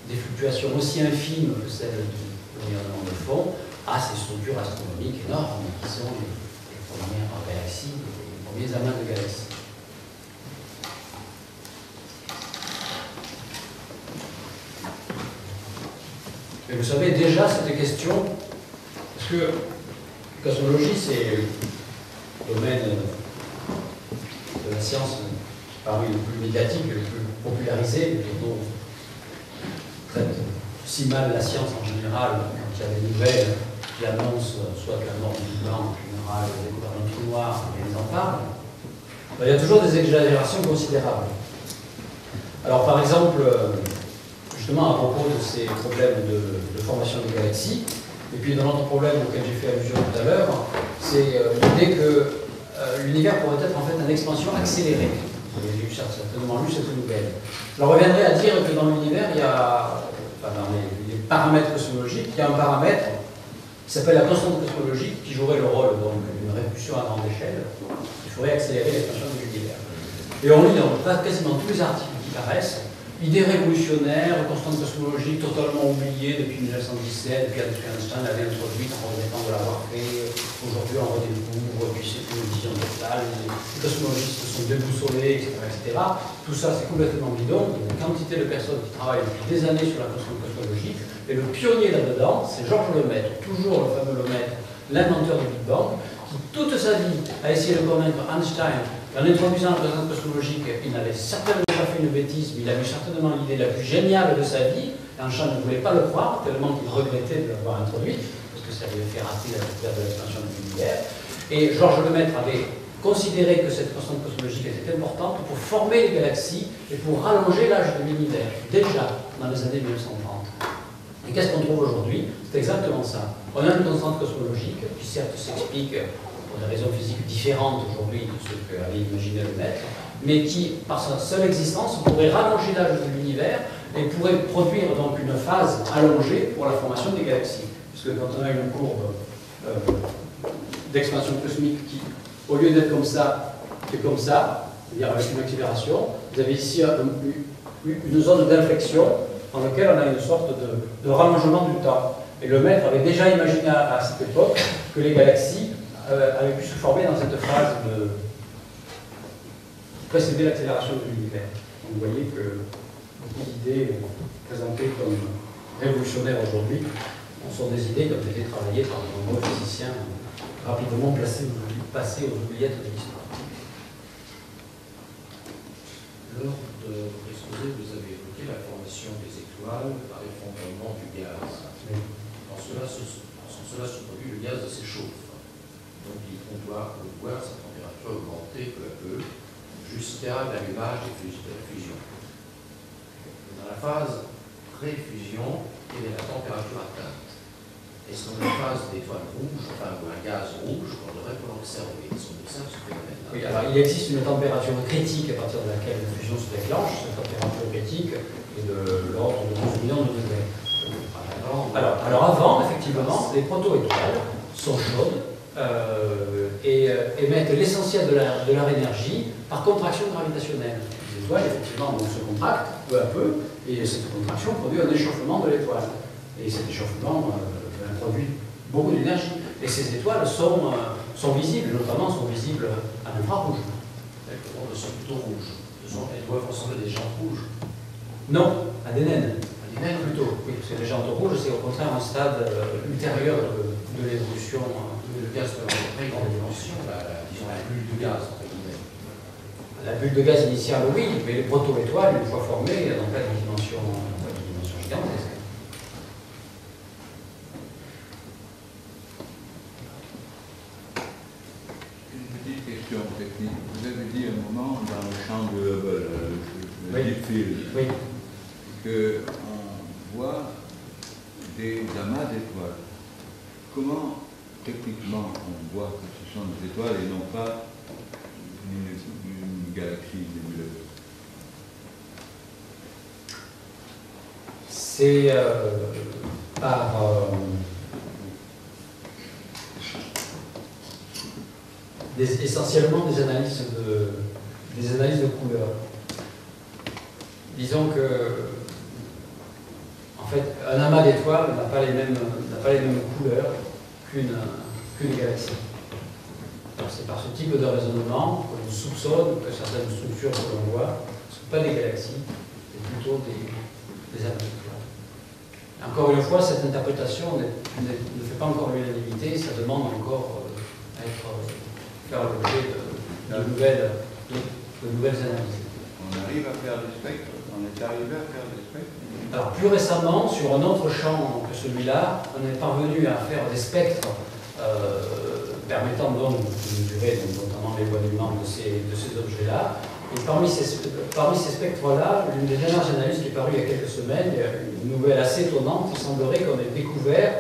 des fluctuations aussi infimes que celles du rayonnement de fond à ces structures astronomiques énormes qui sont les premières galaxies, les premiers amas de galaxies. Et vous savez, déjà, cette question, parce que la cosmologie, c'est le domaine de la science parmi le plus médiatique et le plus popularisé, dont on traite si mal la science en général, quand il y a des nouvelles qui annoncent soit que la mort du Big Bang, en général, la découverte d'un trou noir, et ils en parlent, ben, il y a toujours des exagérations considérables. Alors, par exemple, justement à propos de ces problèmes de formation des galaxies, et puis dans l'autre problème auquel j'ai fait allusion tout à l'heure, c'est l'idée que l'univers pourrait être en fait une expansion accélérée. Vous avez certainement lu cette nouvelle. Je reviendrai à dire que dans l'univers, il y a, enfin, dans les paramètres cosmologiques, il y a un paramètre qui s'appelle la constante cosmologique, qui jouerait le rôle d'une répulsion à grande échelle, qui ferait accélérer l'expansion de l'univers. Et on lit dans quasiment tous les articles qui paraissent, idée révolutionnaire, constante cosmologique totalement oubliée depuis 1917, depuis Einstein l'avait introduite en regrettant de l'avoir fait. Aujourd'hui, on redécouvre, puis c'est une vision totale, les cosmologistes se sont déboussolés, etc. Tout ça, c'est complètement bidon. Il y a une quantité de personnes qui travaillent depuis des années sur la constante cosmologique. Et le pionnier là-dedans, c'est Georges Lemaître, toujours le fameux Lemaître, l'inventeur du Big Bang, qui toute sa vie a essayé de convaincre Einstein qu'en introduisant la constante cosmologique, il n'avait certainement pas fait une bêtise, mais il avait certainement l'idée la plus géniale de sa vie. Einstein ne voulait pas le croire, tellement qu'il regrettait de l'avoir introduite, parce que ça lui avait fait rater la découverte de l'expansion de l'univers. Et Georges Lemaître avait considéré que cette constante cosmologique était importante pour former les galaxies et pour rallonger l'âge de l'univers, déjà dans les années 1930. Et qu'est-ce qu'on trouve aujourd'hui? C'est exactement ça. On a une constante cosmologique qui certes s'explique pour des raisons physiques différentes aujourd'hui de ce qu'avait imaginé Lemaître, mais qui, par sa seule existence, pourrait rallonger l'âge de l'univers et pourrait produire donc une phase allongée pour la formation des galaxies. Puisque quand on a une courbe d'expansion cosmique qui, au lieu d'être comme ça, fait comme ça, c'est-à-dire avec une accélération, vous avez ici une zone d'inflexion dans laquelle on a une sorte de rallongement du temps. Et Lemaître avait déjà imaginé à cette époque que les galaxies avaient pu se former dans cette phase de précéder l'accélération de l'univers. Vous voyez que beaucoup d'idées présentées comme révolutionnaires aujourd'hui sont des idées qui ont été travaillées par de nombreux physiciens rapidement passés aux oubliettes de l'histoire. Lors de votre exposé, vous avez évoqué la formation des étoiles par effondrement du gaz. Oui. Quand cela se produit, le gaz s'échauffe. Donc on doit voir sa température augmenter peu à peu jusqu'à l'allumage de la fusion. Dans la phase pré-fusion, quelle est la température atteinte? Est-ce qu'on a une phase d'étoile rouge, enfin ou un gaz rouge, qu'on devrait pouvoir observer? Est-ce qu'on observe ce phénomène-là? Oui, alors il existe une température critique à partir de laquelle la fusion se déclenche. Cette température critique est de l'ordre de 12 millions de degrés. Alors avant, effectivement, les proto-étoiles sont chaudes et émettent l'essentiel de leur énergie par contraction gravitationnelle. Les étoiles, effectivement, donc, se contractent peu à peu, et cette contraction produit un échauffement de l'étoile. Et cet échauffement produit beaucoup d'énergie. Et ces étoiles sont visibles, notamment sont visibles à l'infrarouge. Elles sont plutôt rouges. Elles doivent ressembler à des jantes rouges. Non, à des naines. À des naines plutôt. Oui, parce que les jantes rouges, c'est au contraire un stade ultérieur de l'évolution. Le gaz peut avoir une très grande dimension, disons la bulle de gaz, entre guillemets. La bulle de gaz initiale, oui, mais les proto-étoiles, une fois formées, n'ont pas de dimension gigantesque. Une petite question technique. Vous avez dit un moment dans le champ de Hubble, le deep field, oui, qu'on voit des amas d'étoiles. Comment techniquement on voit que ce sont des étoiles et non pas une galaxie nébuleuse? C'est par essentiellement des analyses de couleurs. Disons que, en fait, un amas d'étoiles n'a pas les mêmes couleurs qu'une galaxie. C'est par ce type de raisonnement qu'on soupçonne que certaines structures que l'on voit ne sont pas des galaxies, mais plutôt des amas d'étoiles. Encore une fois, cette interprétation ne fait pas encore l'unanimité, ça demande encore à faire l'objet de nouvelles analyses. On arrive à faire des spectres? On est arrivé à faire des spectres? Alors, plus récemment, sur un autre champ que celui-là, on est parvenu à faire des spectres permettant donc de mesurer notamment l'éloignement de ces objets-là. Et parmi ces spectres-là, l'une des dernières analyses qui est parue il y a quelques semaines, une nouvelle assez étonnante, il semblerait qu'on ait découvert,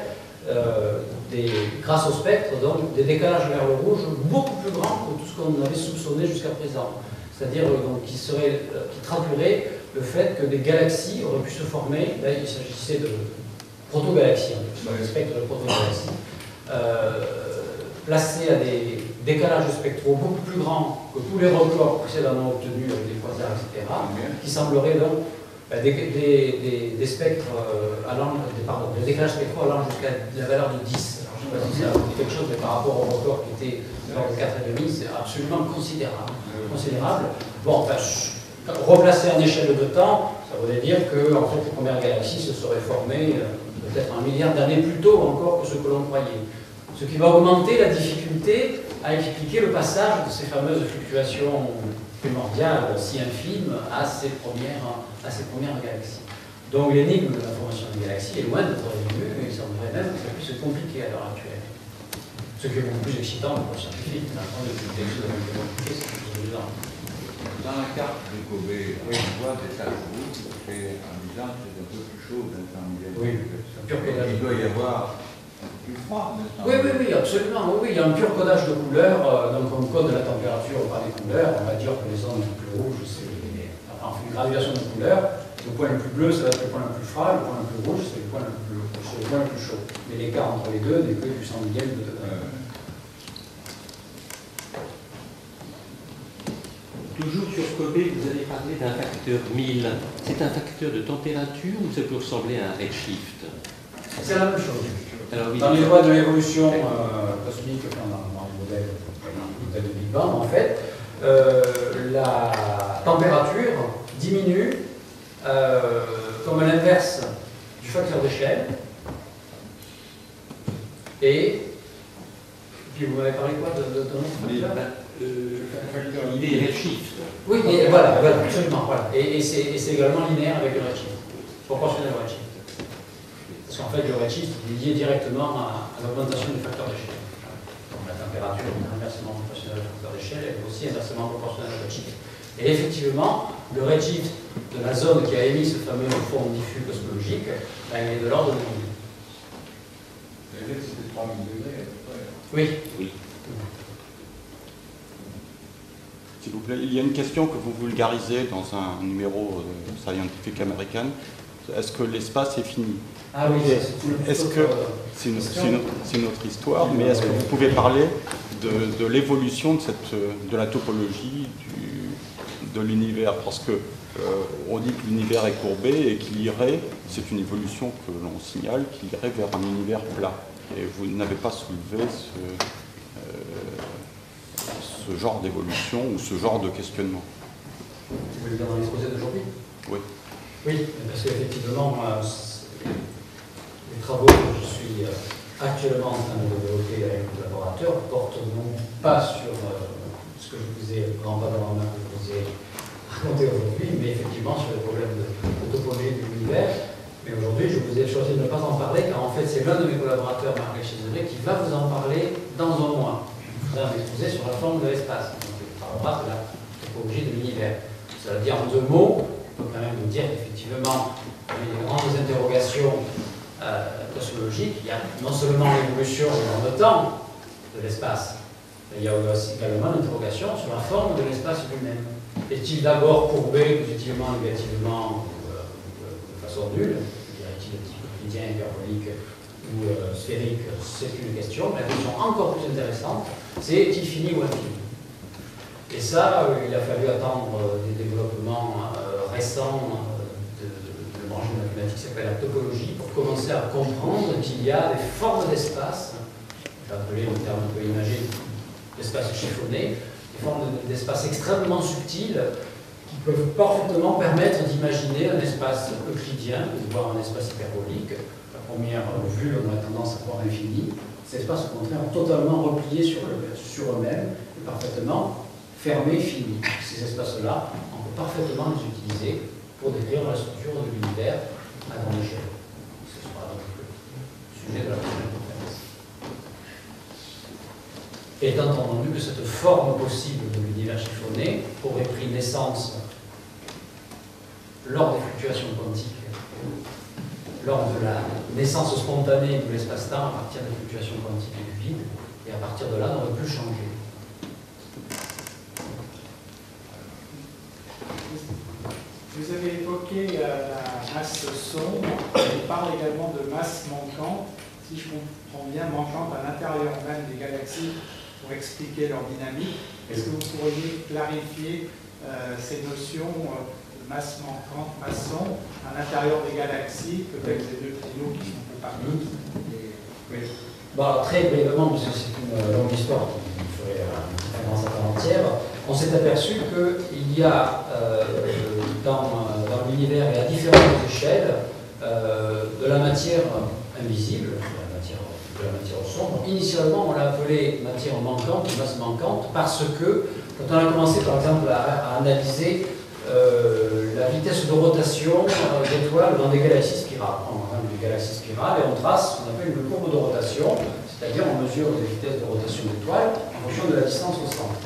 grâce au spectre, donc, des décalages vers le rouge beaucoup plus grands que tout ce qu'on avait soupçonné jusqu'à présent. C'est-à-dire qui traduirait le fait que des galaxies auraient pu se former. Là, il s'agissait de protogalaxies, des spectres de protogalaxies, placés à des décalages spectraux beaucoup plus grands que tous les records précédemment obtenus avec des quasars, etc., qui sembleraient donc des spectres des décalages spectraux allant jusqu'à la valeur de 10. Alors, je ne sais pas si ça dit quelque chose, mais par rapport au record qui était de 4,5, c'est absolument considérable. Bon, enfin, replacer en échelle de temps, ça voudrait dire que en fait, les premières galaxies se seraient formées peut-être 1 milliard d'années plus tôt encore que ce que l'on croyait. Ce qui va augmenter la difficulté à expliquer le passage de ces fameuses fluctuations primordiales si infimes à ces premières galaxies. Donc l'énigme de la formation des galaxies est loin d'être résolue, mais il semblerait même que ça puisse se compliquer à l'heure actuelle. Ce qui est beaucoup plus excitant pour le scientifique, d'apprendre de quelque chose de compliqué, c'est quelque chose de dedans. Dans la carte de Kobe, on voit des taches rouges, c'est amusant, c'est un peu plus chaud d'un temps millième. Oui, il doit y avoir plus froid. Oui, absolument. Oui, il y a un pur codage de couleurs, donc on code la température par les couleurs, on va dire que les zones les plus rouges, c'est une graduation de couleurs. Le point le plus bleu, ça va être le point le plus froid, le point le plus rouge, c'est le point le plus chaud. Mais l'écart entre les deux n'est que du 100 millième de degré. Toujours sur Kobe, vous avez parlé d'un facteur 1000. C'est un facteur de température ou ça peut ressembler à un redshift? C'est la même chose. Alors, oui, dans les lois de l'évolution cosmique, dans le modèle de Big Bang, en fait, la température diminue comme l'inverse du facteur d'échelle. Et puis vous m'avez parlé quoi de il est redshift. Oui, et voilà, absolument. Voilà. Et c'est également linéaire avec le redshift, proportionnel au redshift. Parce qu'en fait, le redshift est lié directement à l'augmentation du facteur d'échelle. Donc la température est inversement proportionnelle au facteur d'échelle, elle est aussi inversement proportionnelle au redshift. Et effectivement, le redshift de la zone qui a émis ce fameux fond diffus cosmologique, ben, il est de l'ordre de 1000. C'était 3000 degrés à peu près. Oui. S'il vous plaît, il y a une question que vous vulgarisez dans un numéro Scientific American. Est-ce que l'espace est fini? Ah oui, est-ce que c'est une autre histoire, mais est-ce que vous pouvez parler de l'évolution de la topologie de l'univers? Parce que on dit que l'univers est courbé et qu'il irait, c'est une évolution que l'on signale, qu'il irait vers un univers plat. Et vous n'avez pas soulevé ce genre d'évolution ou ce genre de questionnement. Vous voulez dire dans l'exposé d'aujourd'hui? Oui. Oui, parce qu'effectivement, les travaux que je suis actuellement en train de développer avec mes collaborateurs portent non pas sur ce que je vous ai, grand pas dans la main, que je vous ai raconté aujourd'hui, mais effectivement sur les problèmes de topologie de l'univers. Mais aujourd'hui, je vous ai choisi de ne pas en parler, car en fait, c'est l'un de mes collaborateurs, Marc Chézeret, qui va vous en parler dans un mois. Je vous ai un exposé sur la forme de l'espace. Donc, il parlera de la topologie de l'univers. Ça veut dire en deux mots, on peut quand même vous dire qu'effectivement, il y a des grandes interrogations cosmologiques. Il y a non seulement l'évolution dans le temps de l'espace, Il y a aussi également l'interrogation sur la forme de l'espace lui-même. Est-il d'abord courbé, positivement, négativement, ou de façon nulle? Est-il de type euclidien, hyperbolique ou sphérique? C'est une question. Mais la question encore plus intéressante, c'est est-il fini ou infini? Et ça, il a fallu attendre des développements récents de branche mathématique qui s'appelle la topologie pour commencer à comprendre qu'il y a des formes d'espace, j'ai appelé le terme un peu imagé, d'espace chiffonné, des formes d'espace extrêmement subtiles qui peuvent parfaitement permettre d'imaginer un espace euclidien, voire un espace hyperbolique. À première vue, on a tendance à croire infini. Ces espaces, au contraire, totalement repliés sur eux-mêmes et parfaitement fermés, finis. Ces espaces-là, on peut parfaitement les utiliser pour décrire la structure de l'univers à grande échelle. Ce sera donc le sujet de la prochaine conférence. Étant entendu que cette forme possible de l'univers chiffonné aurait pris naissance lors des fluctuations quantiques, lors de la naissance spontanée de l'espace-temps à partir des fluctuations quantiques et du vide, et à partir de là n'aurait plus changé. Vous avez évoqué la masse sombre, on parle également de masse manquante, si je comprends bien, manquante à l'intérieur même des galaxies pour expliquer leur dynamique. Est-ce que vous pourriez clarifier ces notions de masse manquante, masse sombre à l'intérieur des galaxies, peut-être des neutrinos qui sont peu partout? Oui. Bon, alors, très brièvement, parce que c'est une longue histoire qui ferait une conférence à part entière, on s'est aperçu qu'il y a dans l'univers et à différentes échelles de la matière invisible, de la matière sombre. Initialement, on l'a appelée matière manquante, masse manquante, parce que quand on a commencé par exemple à analyser la vitesse de rotation d'étoiles dans des galaxies spirales. On prend des galaxies spirales et on trace ce qu'on appelle une courbe de rotation, c'est-à-dire on mesure les vitesses de rotation d'étoiles en fonction de la distance au centre.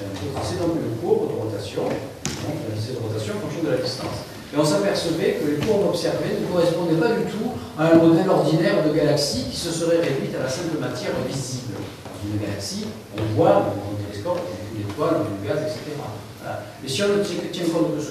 C'est donc une courbe de rotation, donc la vitesse de rotation en fonction de la distance. Et on s'apercevait que les courbes observées ne correspondaient pas du tout à un modèle ordinaire de galaxie qui se serait réduite à la simple matière visible. Dans une galaxie, on voit, dans un télescope, une étoile, du gaz, etc. Voilà. Mais si on ne tient compte de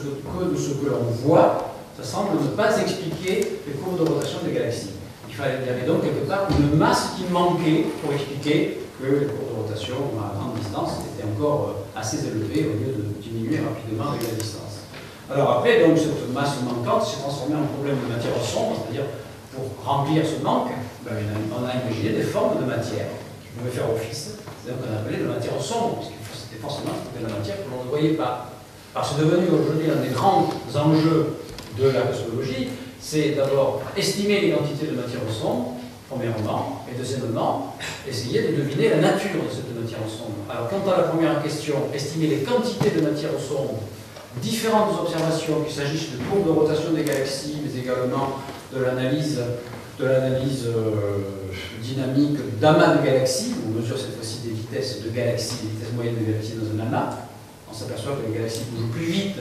ce que l'on voit, ça semble ne pas expliquer les courbes de rotation des galaxies. Il y avait donc quelque part une masse qui manquait pour expliquer que les courbes de rotation à grande distance étaient encore assez élevées au lieu de diminuer rapidement avec la distance. Alors après, donc, cette masse manquante s'est transformée en problème de matière sombre, c'est-à-dire pour remplir ce manque, on a imaginé des formes de matière qui pouvaient faire office, c'est-à-dire qu'on appelait de matière sombre, puisque c'était forcément de la matière que l'on ne voyait pas. Alors c'est devenu aujourd'hui un des grands enjeux de la cosmologie, c'est d'abord estimer l'identité de matière sombre, premièrement, et deuxièmement, essayer de deviner la nature de cette matière sombre. Alors quant à la première question, estimer les quantités de matière sombre, différentes observations, qu'il s'agisse de courbes de rotation des galaxies, mais également de l'analyse dynamique d'amas de galaxies, où on mesure cette fois-ci des vitesses de galaxies, des vitesses moyennes de galaxies dans un amas. On s'aperçoit que les galaxies bougent plus vite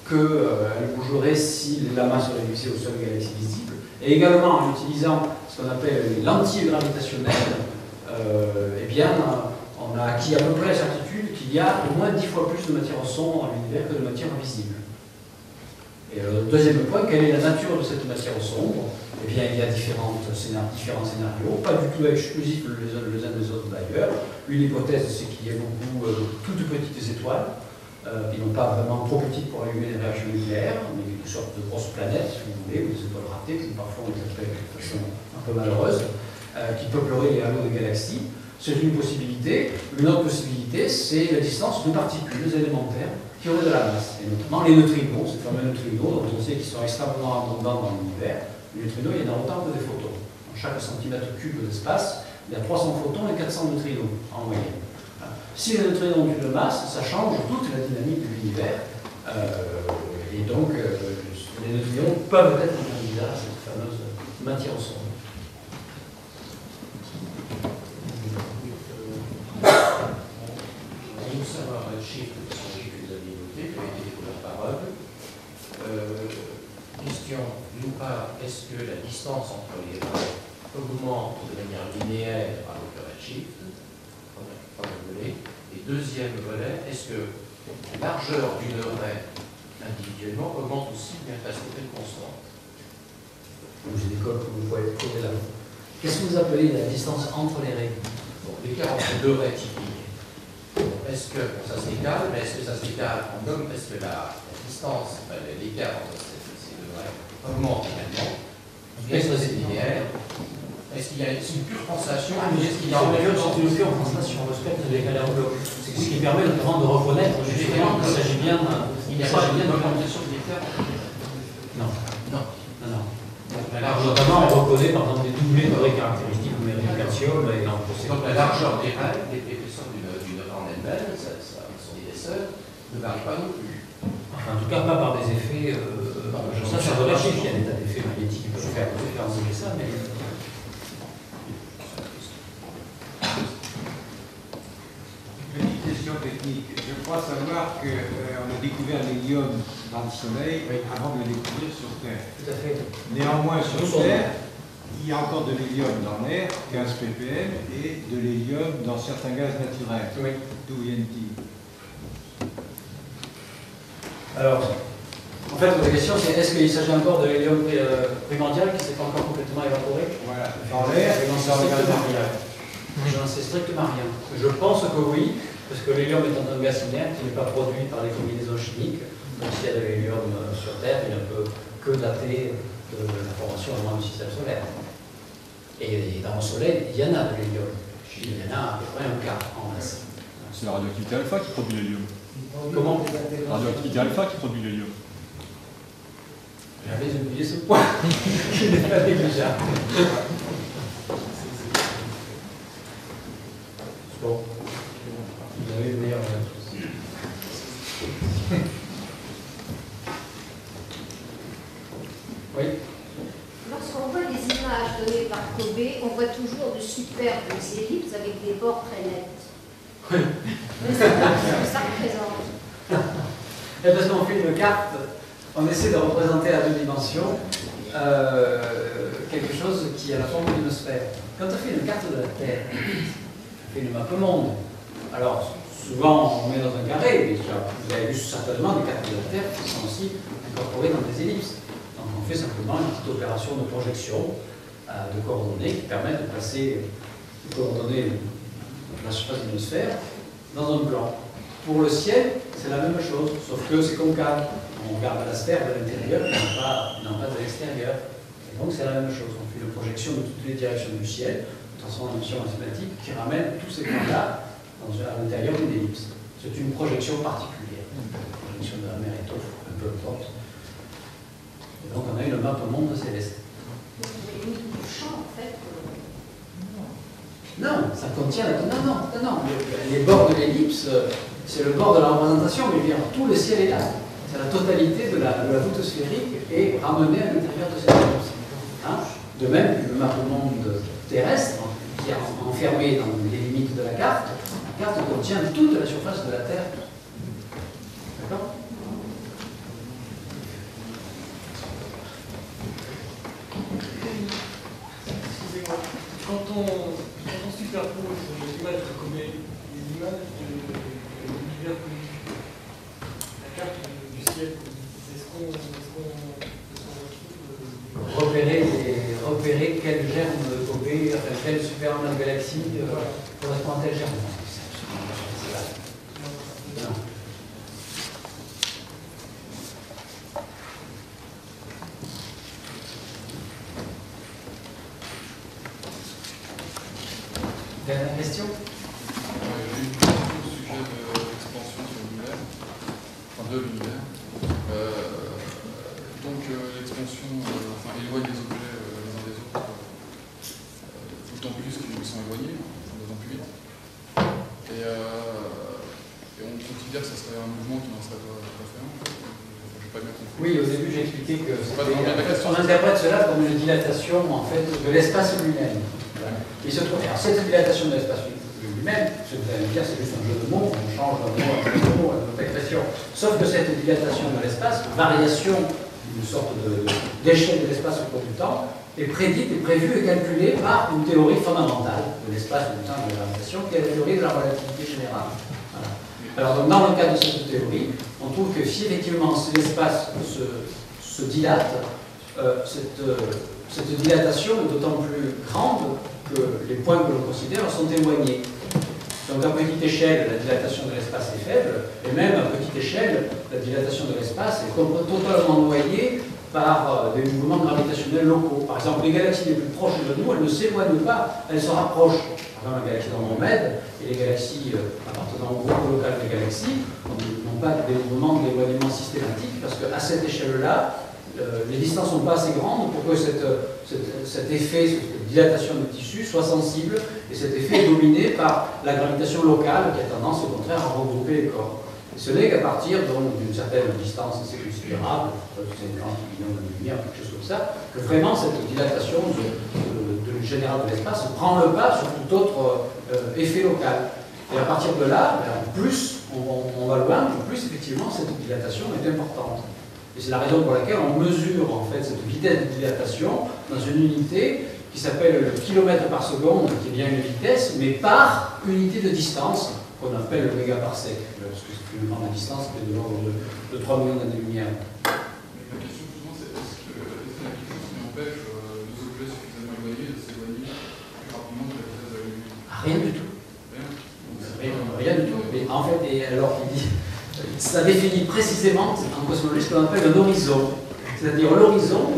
qu'elles bougeraient si l'amas se réduisait aux seules galaxies visibles. Et également en utilisant ce qu'on appelle les lentilles gravitationnelles, eh bien, on a acquis à peu près la certitude qu'il y a au moins 10 fois plus de matière sombre dans l'univers que de matière visible. Et le deuxième point, quelle est la nature de cette matière sombre? Eh bien, il y a différents scénarios, pas du tout exclusifs les uns des autres d'ailleurs. Une hypothèse, c'est qu'il y a beaucoup toutes petites étoiles, qui n'ont pas vraiment trop petites pour allumer des réactions nucléaires, mais une sorte de grosses planètes, si vous voulez, ou des étoiles ratées, comme parfois on les appelle de façon un peu malheureuse, qui peupleraient les halos de galaxies. C'est une possibilité. Une autre possibilité, c'est la distance de particules élémentaires qui auraient de la masse, et notamment les neutrinos, ces fameux neutrinos dont on sait qu'ils sont extrêmement abondants dans l'univers. Les neutrinos, il y en a autant que des photons. Dans chaque centimètre cube d'espace, il y a 300 photons et 400 neutrinos en moyenne. Si les neutrinos ont une masse, ça change toute la dynamique de l'univers. Et donc, les neutrinos peuvent être un candidat à cette fameuse matière sombre. Nous savons un chiffre que vous avez noté, qui a été découvert par Hubble. Question, d'une part, est-ce que la distance entre les raies augmente de manière linéaire avec le redshift, et deuxième volet, est-ce que la largeur d'une raie individuellement augmente aussi bien que la structure constante? J'ai des cols que vous pouvez trouver là. Qu'est-ce que vous appelez la distance entre les raies? Bon, l'écart entre deux raies typiques. Est-ce que ça se décale, mais est-ce que ça se décale en homme? Est-ce que la distance, l'écart entre ces deux raies augmente également? Est-ce que c'est linéaire? Est-ce qu'il y a une pure translation? Est-ce qu'il y a C'est une pure translation, le spectre de l'écalérologue. C'est ce qui permet notamment de reconnaître justement qu'il s'agit bien d'augmentation de l'écart? Non. Non. Non. Notamment, on reconnaît par exemple des doublés de vraies caractéristiques numériques du calcium et en procédé. Donc la largeur des raies, l'épaisseur d'une raie en elle-même, son épaisseur, ne varie pas non plus. En tout cas, pas par des effets. Ça relatif. Il y a des tas d'effets magnétiques qui peuvent faire bouger ça, mais. Petite question technique. Je crois savoir qu'on a découvert l'hélium dans le Soleil avant de le découvrir sur Terre. Tout à fait. Néanmoins, sur Terre, il y a encore de l'hélium dans l'air, 15 ppm, et de l'hélium dans certains gaz naturels. Oui. D'où viennent-ils? Alors, en fait, la question c'est est-ce qu'il s'agit encore de l'hélium primordial qui ne s'est pas encore complètement évaporé? Voilà. Dans l'air et dans le gaz naturel. J'en sais strictement rien. Je pense que oui, parce que l'hélium étant un gaz inerte qui n'est pas produit par les combinaisons chimiques, donc s'il y a de l'hélium sur Terre, il ne peut que dater de la formation au moins du système solaire. Et dans le Soleil, il y en a de l'hélium. Il y en a à peu près un quart en masse. C'est la radioactivité alpha qui produit l'hélium. Comment? La radioactivité alpha qui produit l'hélium. J'avais oublié ce point. Je l'ai pas déjà. Bon, vous avez le meilleur. Oui. Lorsqu'on voit les images données par Kobe, on voit toujours de superbes ellipses avec des bords très nets. Oui. Mais c'est ce que ça représente. Et parce qu'on fait une carte, on essaie de représenter à deux dimensions quelque chose qui a la forme d'une sphère. Quand on fait une carte de la Terre, on fait une map monde. Alors, souvent on met dans un carré, mais vous avez vu certainement des cartes de la Terre qui sont aussi incorporées dans des ellipses. Donc on fait simplement une petite opération de projection de coordonnées qui permet de placer les coordonnées de la surface d'une sphère dans un plan. Pour le ciel, c'est la même chose, sauf que c'est concave. On regarde la sphère de l'intérieur et non pas de l'extérieur. Et donc c'est la même chose. On fait une projection de toutes les directions du ciel, une transformation mathématique qui ramène tous ces points-là à l'intérieur d'une ellipse. C'est une projection particulière. Une projection de la mer étoffe, un peu importe. Et donc on a une map au monde céleste. Vous avez mis tout le champ, en fait. Non, ça contient la... Non. Les bords de l'ellipse, c'est le bord de la représentation, mais bien tout le ciel est là. C'est la totalité de la voûte sphérique est ramenée à l'intérieur de cette ellipse. Hein? De même que le monde terrestre, qui est enfermé dans les limites de la carte contient toute la surface de la Terre. D'accord? Excusez-moi. Quand on superpose les images de Kobe et les images de l'univers connu, la carte du ciel, est-ce qu'on repérer quel germe de Kobe, enfin, quel supernova de galaxie correspond à tel germe. Non. Dernière question? J'ai une question au sujet de l'expansion sur l'univers, enfin de l'univers. Donc l'expansion éloigne les objets les uns des autres d'autant plus qu'ils sont éloignés, d'autant plus vite. Et on considère que ça serait un mouvement qui n'en serait pas fait un. J'ai pas bien compris. Oui, au début j'ai expliqué que on interprète cela comme une dilatation en fait de l'espace lui-même. Il se trouve, alors cette dilatation de l'espace lui-même, ce que vous allez me dire, c'est juste un jeu de mots, on change un mot à une autre expression. Sauf que cette dilatation de l'espace, variation d'une sorte d'échelle de l'espace au cours du temps, est prédite, est prévue et calculée par une théorie fondamentale de l'espace, du temps et de la gravitation, qui est la théorie de la relativité générale. Hein. Alors, donc, dans le cadre de cette théorie, on trouve que si effectivement l'espace se dilate, cette dilatation est d'autant plus grande que les points que l'on considère sont éloignés. Donc à petite échelle, la dilatation de l'espace est faible, et même à petite échelle, la dilatation de l'espace est totalement noyée par des mouvements gravitationnels locaux. Par exemple, les galaxies les plus proches de nous, elles ne s'éloignent pas, elles se rapprochent. Par exemple, la galaxie d'Andromède et les galaxies appartenant au groupe local des galaxies n'ont pas des mouvements d'éloignement systématique, parce qu'à cette échelle-là, les distances ne sont pas assez grandes pour que cet effet, cette dilatation du tissu soit sensible, et cet effet est dominé par la gravitation locale qui a tendance au contraire à regrouper les corps. Et ce n'est qu'à partir d'une certaine distance assez considérable, 50 millions d'années-lumière, quelque chose comme ça, que vraiment cette dilatation générale de l'espace prend le pas sur tout autre effet local. Et à partir de là, plus on va loin, plus effectivement cette dilatation est importante. Et c'est la raison pour laquelle on mesure en fait cette vitesse de dilatation dans une unité qui s'appelle le kilomètre par seconde, qui est bien une vitesse, mais par unité de distance, qu'on appelle le mégaparsec, parce que c'est une grande distance qui est de l'ordre de 3 millions d'années-lumière. La question justement, c'est est-ce qu'il y a quelque chose qui empêche deux objets suffisamment éloignés de s'éloigner plus rapidement que la vitesse de la lumière? Rien du tout. Rien du tout. Mais en fait, et alors il dit, ça définit précisément en cosmologie ce qu'on appelle un horizon. C'est-à-dire l'horizon,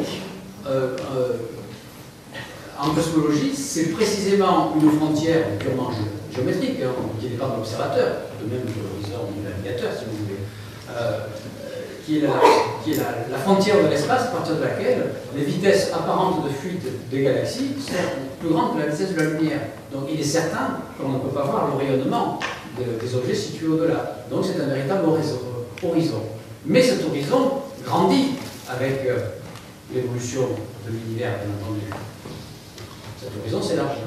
en cosmologie, c'est précisément une frontière purement géométrique, hein, qui dépend de l'observateur, de même que l'horizon du navigateur, si vous voulez, qui est la frontière de l'espace à partir de laquelle les vitesses apparentes de fuite des galaxies sont plus grandes que la vitesse de la lumière. Donc il est certain qu'on ne peut pas voir le rayonnement des objets situés au-delà. Donc c'est un véritable horizon. Mais cet horizon grandit avec l'évolution de l'univers, bien entendu. Cet horizon s'élargit.